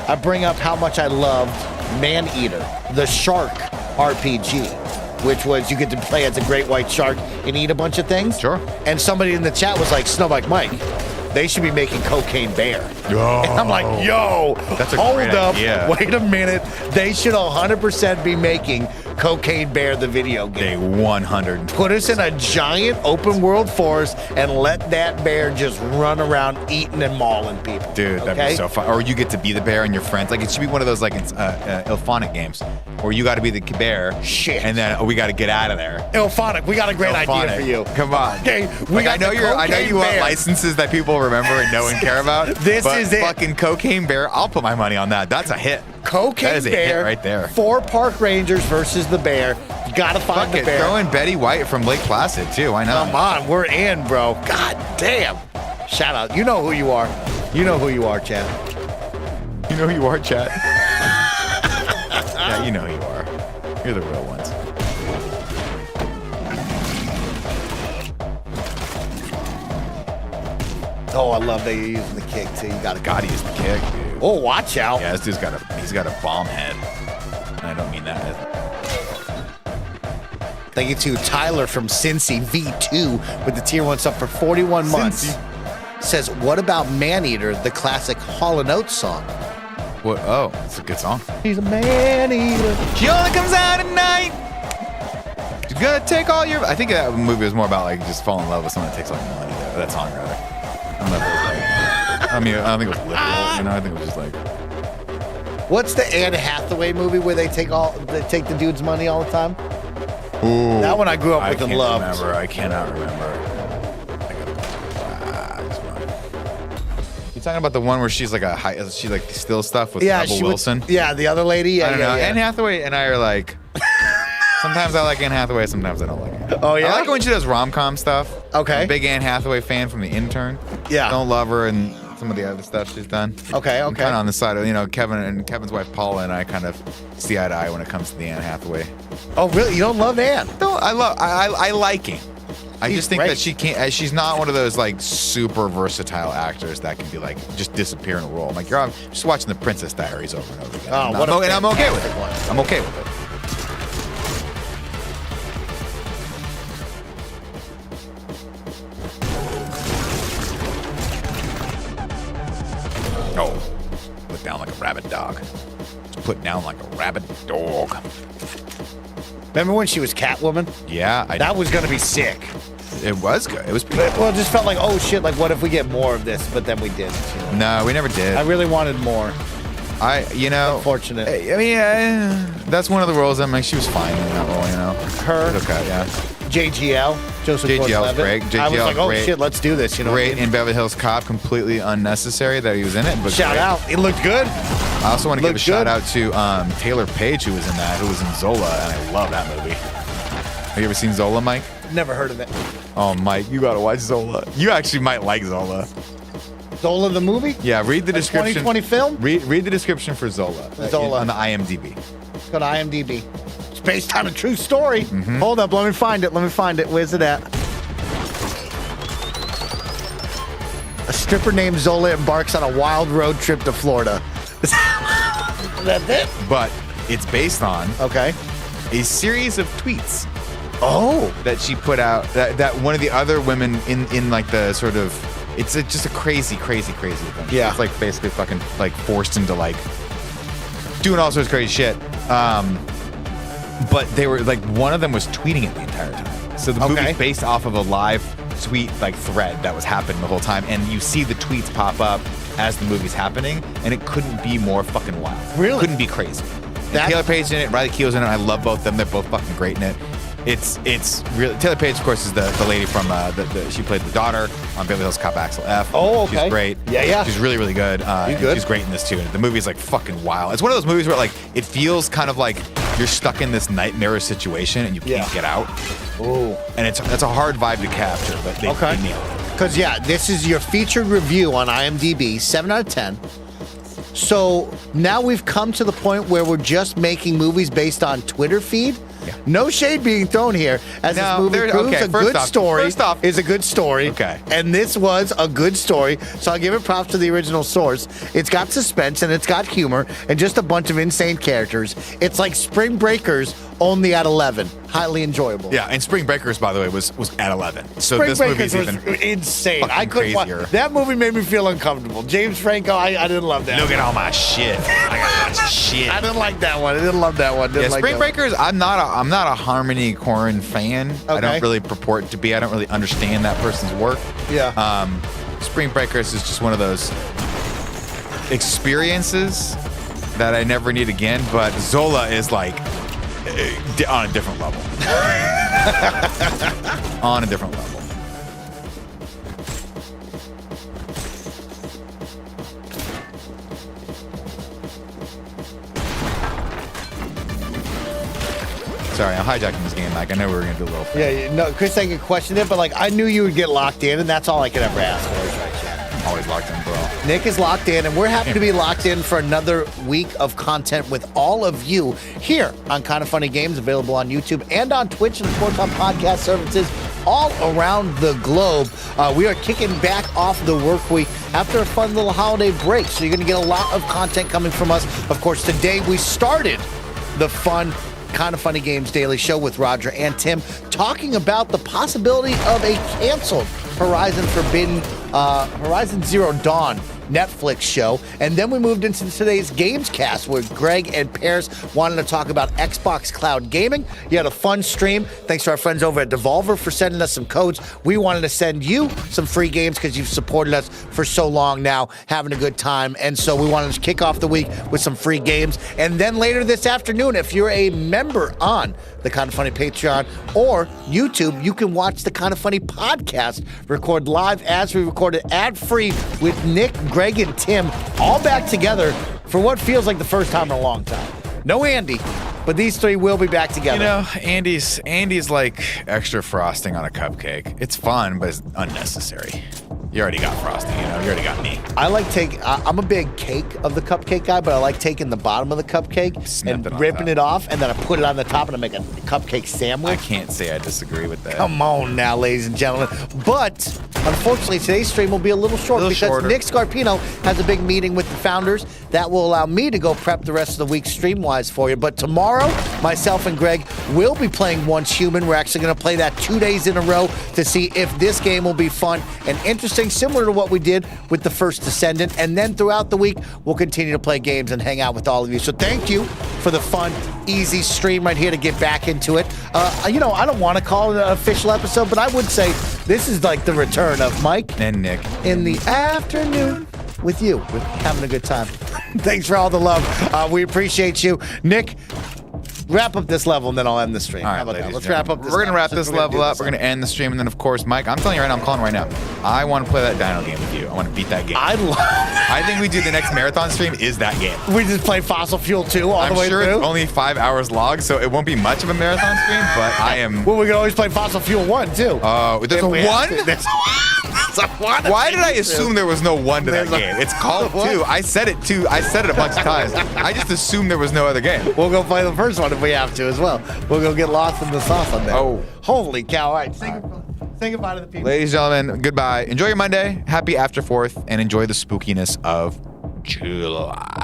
Speaker 2: I bring up how much I loved Man-Eater, the shark RPG, which was you get to play as a great white shark and eat a bunch of things.
Speaker 3: Sure.
Speaker 2: And somebody in the chat was like, Snowbike Mike, they should be making Cocaine Bear.
Speaker 3: Oh.
Speaker 2: And I'm like, yo,
Speaker 3: that's a
Speaker 2: hold
Speaker 3: great
Speaker 2: up,
Speaker 3: idea.
Speaker 2: wait a minute. They should 100% be making Cocaine Bear the video
Speaker 3: They
Speaker 2: game.
Speaker 3: 100.
Speaker 2: Put us in a giant open world forest and let that bear just run around eating and mauling people.
Speaker 3: Dude, that'd be so fun. Or you get to be the bear and your friends. Like, it should be one of those, like, Ilphonic games where you got to be the bear.
Speaker 2: Shit.
Speaker 3: And then we got to get out of there.
Speaker 2: Ilphonic, we got a great idea for you.
Speaker 3: Come on.
Speaker 2: Okay,
Speaker 3: I know you want licenses that people remember and know and care about.
Speaker 2: This is it.
Speaker 3: Fucking Cocaine Bear, I'll put my money on that. That's a hit.
Speaker 2: Cocaine
Speaker 3: That is a
Speaker 2: Bear
Speaker 3: hit right there.
Speaker 2: 4 park rangers versus the bear. You gotta find the bear.
Speaker 3: Throw in Betty White from Lake Placid too. Why not?
Speaker 2: Come on, we're in, bro. God damn. Shout out. You know who you are. You know who you are, Chad.
Speaker 3: You know who you are, chat. Yeah, you know who you are. You're the real ones.
Speaker 2: Oh, I love that you're using the kick too. You
Speaker 3: Gotta use the kick, dude.
Speaker 2: Oh, watch out.
Speaker 3: Yeah, this dude's got a bomb head. And I don't mean that.
Speaker 2: Thank you to Tyler from Cincy V2 with the tier 1 sub for 41 months. Says, what about Man-Eater, the classic Hall & Oates song?
Speaker 3: What? Oh, it's a good song.
Speaker 2: He's a man-eater.
Speaker 3: She only comes out at night. She's gonna take all your. I think that movie was more about like just falling in love with someone that takes all your money. That song, rather. I don't know if it was like. I mean, I don't think it was literal. You know, I think it was just like.
Speaker 2: What's the Anne Hathaway movie where they take the dude's money all the time?
Speaker 3: Ooh,
Speaker 2: That one I grew up with and loved.
Speaker 3: I cannot remember. You talking about the one where she's like she like steals stuff with Rebel Wilson?
Speaker 2: The other lady.
Speaker 3: I don't know.
Speaker 2: Yeah.
Speaker 3: Anne Hathaway and I are like. Sometimes I like Anne Hathaway, sometimes I don't like her.
Speaker 2: Oh, yeah?
Speaker 3: I like her when she does rom-com stuff.
Speaker 2: Okay.
Speaker 3: I'm a big Anne Hathaway fan from The Intern.
Speaker 2: Yeah.
Speaker 3: Don't love her and some of the other stuff she's done.
Speaker 2: Okay.
Speaker 3: I'm kind of on the side of, Kevin's wife Paula and I kind of see eye to eye when it comes to the Anne Hathaway.
Speaker 2: Oh, really? You don't love Anne?
Speaker 3: No, I like him. I just think
Speaker 2: great.
Speaker 3: that she can't. She's not one of those like super versatile actors that can be like just disappear in a role. I'm like, I'm just watching The Princess Diaries over and over again.
Speaker 2: Oh,
Speaker 3: and I'm okay with it.
Speaker 2: one.
Speaker 3: I'm okay with it. Oh, put down like a rabid dog. Just put down like a rabid dog.
Speaker 2: Remember when she was Catwoman?
Speaker 3: Yeah,
Speaker 2: That was going to be sick.
Speaker 3: It was good. It was pretty good.
Speaker 2: Well, it just felt like, oh shit, like what if we get more of this? But then we didn't. You know?
Speaker 3: No, we never did.
Speaker 2: I really wanted more. Unfortunate.
Speaker 3: I mean, that's one of the roles. I'm like, she was fine in that role, you know.
Speaker 2: Her?
Speaker 3: It was okay, yeah.
Speaker 2: JGL, Joseph
Speaker 3: JGL was
Speaker 2: Gordon-Levitt.
Speaker 3: great.
Speaker 2: I was
Speaker 3: JGL
Speaker 2: like, oh
Speaker 3: great.
Speaker 2: shit, let's do this. You know,
Speaker 3: Great
Speaker 2: what I mean?
Speaker 3: in Beverly Hills Cop, completely unnecessary that he was in it. But
Speaker 2: Shout
Speaker 3: great.
Speaker 2: out, it looked good.
Speaker 3: I also want to give a
Speaker 2: Looked
Speaker 3: shout
Speaker 2: good.
Speaker 3: out to Taylor Page, who was in that, who was in Zola, and I love that movie. Have you ever seen Zola, Mike?
Speaker 2: Never heard of it.
Speaker 3: Oh, Mike, you gotta watch Zola. You actually might like Zola.
Speaker 2: Zola the movie?
Speaker 3: Yeah, read the description.
Speaker 2: 2020 film?
Speaker 3: Read the description for Zola.
Speaker 2: Zola.
Speaker 3: On the IMDb.
Speaker 2: Let's go to IMDb. It's based on a true story. Hold up, let me find it. Where's it at? A stripper named Zola embarks on a wild road trip to Florida. That's it?
Speaker 3: But it's based on
Speaker 2: Okay.
Speaker 3: a series of tweets
Speaker 2: Oh.
Speaker 3: that she put out. That one of the other women in like the sort of, it's just a crazy thing.
Speaker 2: Yeah.
Speaker 3: It's like basically fucking like forced into like doing all sorts of crazy shit. But they were like, one of them was tweeting it the entire time. So the movie's based off of a live tweet like thread that was happening the whole time, and you see the tweets pop up as the movie's happening, and it couldn't be more fucking wild.
Speaker 2: Really?
Speaker 3: Couldn't be crazy. And Taylor Page in it, Riley Keough's in it. I love both of them. They're both fucking great in it. It's really, Taylor Page, of course, is the lady from she played the daughter on Beverly Hills Cop Axel F.
Speaker 2: Oh, okay.
Speaker 3: She's great.
Speaker 2: Yeah.
Speaker 3: She's really, really good.
Speaker 2: Good.
Speaker 3: She's great in this too. And the movie's like fucking wild. It's one of those movies where like it feels kind of like you're stuck in this nightmare situation and you can't get out.
Speaker 2: Oh.
Speaker 3: And that's a hard vibe to capture, but they nailed it.
Speaker 2: Because, this is your featured review on IMDb, 7 out of 10. So now we've come to the point where we're just making movies based on Twitter feed. Yeah. No shade being thrown here, as this movie proves a good story is a good story.
Speaker 3: Okay.
Speaker 2: And this was a good story, so I'll give it props to the original source. It's got suspense, and it's got humor, and just a bunch of insane characters. It's like Spring Breakers, only at 11. Highly enjoyable.
Speaker 3: Yeah, and Spring Breakers, by the way, was at 11. So
Speaker 2: Spring
Speaker 3: this
Speaker 2: Breakers
Speaker 3: movie's
Speaker 2: was
Speaker 3: even
Speaker 2: insane. I couldn't
Speaker 3: crazier.
Speaker 2: That movie made me feel uncomfortable. James Franco, I didn't love that.
Speaker 3: Look at all my shit. I got lots of shit.
Speaker 2: I didn't like that one. I didn't love that one.
Speaker 3: Spring Breakers, I'm not a Harmony Korine fan.
Speaker 2: Okay.
Speaker 3: I don't really purport to be. I don't really understand that person's work.
Speaker 2: Yeah.
Speaker 3: Spring Breakers is just one of those experiences that I never need again, but Zola is like on a different level. On a different level. Sorry, I'm hijacking this game, Mike. I know we were going to do a little thing.
Speaker 2: Yeah, no, Chris, I could question it, but like I knew you would get locked in, and that's all I could ever ask for.
Speaker 3: Always locked in, bro.
Speaker 2: Nick is locked in, and we're happy to be locked in for another week of content with all of you here on Kind of Funny Games, available on YouTube and on Twitch and, of course, on podcast services all around the globe. We are kicking back off the work week after a fun little holiday break, so you're going to get a lot of content coming from us. Of course, today we started the fun Kind of Funny Games Daily Show with Roger and Tim, talking about the possibility of a canceled Horizon Zero Dawn Netflix show. And then we moved into today's Games Cast, where Greg and Pears wanted to talk about Xbox Cloud Gaming. You had a fun stream. Thanks to our friends over at Devolver for sending us some codes. We wanted to send you some free games because you've supported us for so long now, having a good time. And so we wanted to kick off the week with some free games. And then later this afternoon, if you're a member on the Kind of Funny Patreon or YouTube, you can watch the Kind of Funny podcast, record live as we recorded ad-free with Nick, Greg, and Tim, all back together for what feels like the first time in a long time. No Andy, but these three will be back together.
Speaker 3: You know, Andy's like extra frosting on a cupcake. It's fun, but it's unnecessary. You already got frosting, you know? You already got me.
Speaker 2: I'm a big cake of the cupcake guy, but I like taking the bottom of the cupcake and ripping it off, and then I put it on the top and I make a cupcake sandwich.
Speaker 3: I can't say I disagree with that.
Speaker 2: Come on now, ladies and gentlemen. But unfortunately, today's stream will be a little short because
Speaker 3: shorter.
Speaker 2: Nick Scarpino has a big meeting with the founders that will allow me to go prep the rest of the week stream-wise for you. But tomorrow, myself and Greg will be playing Once Human. We're actually going to play that 2 days in a row to see if this game will be fun and interesting, similar to what we did with the first Descendant. And then throughout the week, we'll continue to play games and hang out with all of you. So thank you for the fun, easy stream right here to get back into it. I don't want to call it an official episode, but I would say this is like the return of Mike
Speaker 3: and Nick
Speaker 2: in the afternoon with you, with having a good time. Thanks for all the love. We appreciate you. Nick, wrap up this level, and then I'll end the stream.
Speaker 3: All right,
Speaker 2: How about that?
Speaker 3: ladies
Speaker 2: Let's
Speaker 3: and
Speaker 2: wrap
Speaker 3: gentlemen.
Speaker 2: up this
Speaker 3: We're going to wrap
Speaker 2: since
Speaker 3: this
Speaker 2: we're gonna
Speaker 3: level
Speaker 2: do
Speaker 3: up.
Speaker 2: this
Speaker 3: We're going to end the stream. And then, of course, Mike, I'm telling you right now, I'm calling right now. I want to play that Dino game with you. I want to beat that game. I think we do the next marathon stream is that game.
Speaker 2: We just play Fossil Fuel 2 all the way through.
Speaker 3: I'm sure it's only 5 hours long, so it won't be much of a marathon stream, but I am...
Speaker 2: Well, we can always play Fossil Fuel 1, too.
Speaker 3: There's a 1?
Speaker 2: There's a 1.
Speaker 3: Why did I assume there was no 1 to that game? It's called 2. I said it a bunch of times. I just assumed there was no other game.
Speaker 2: We'll go play the first one. if we have to as well. We'll go get lost in the sauce on that.
Speaker 3: Oh.
Speaker 2: Holy cow. All right, say goodbye to the people.
Speaker 3: Ladies and gentlemen, goodbye. Enjoy your Monday. Happy after 4th, and enjoy the spookiness of July.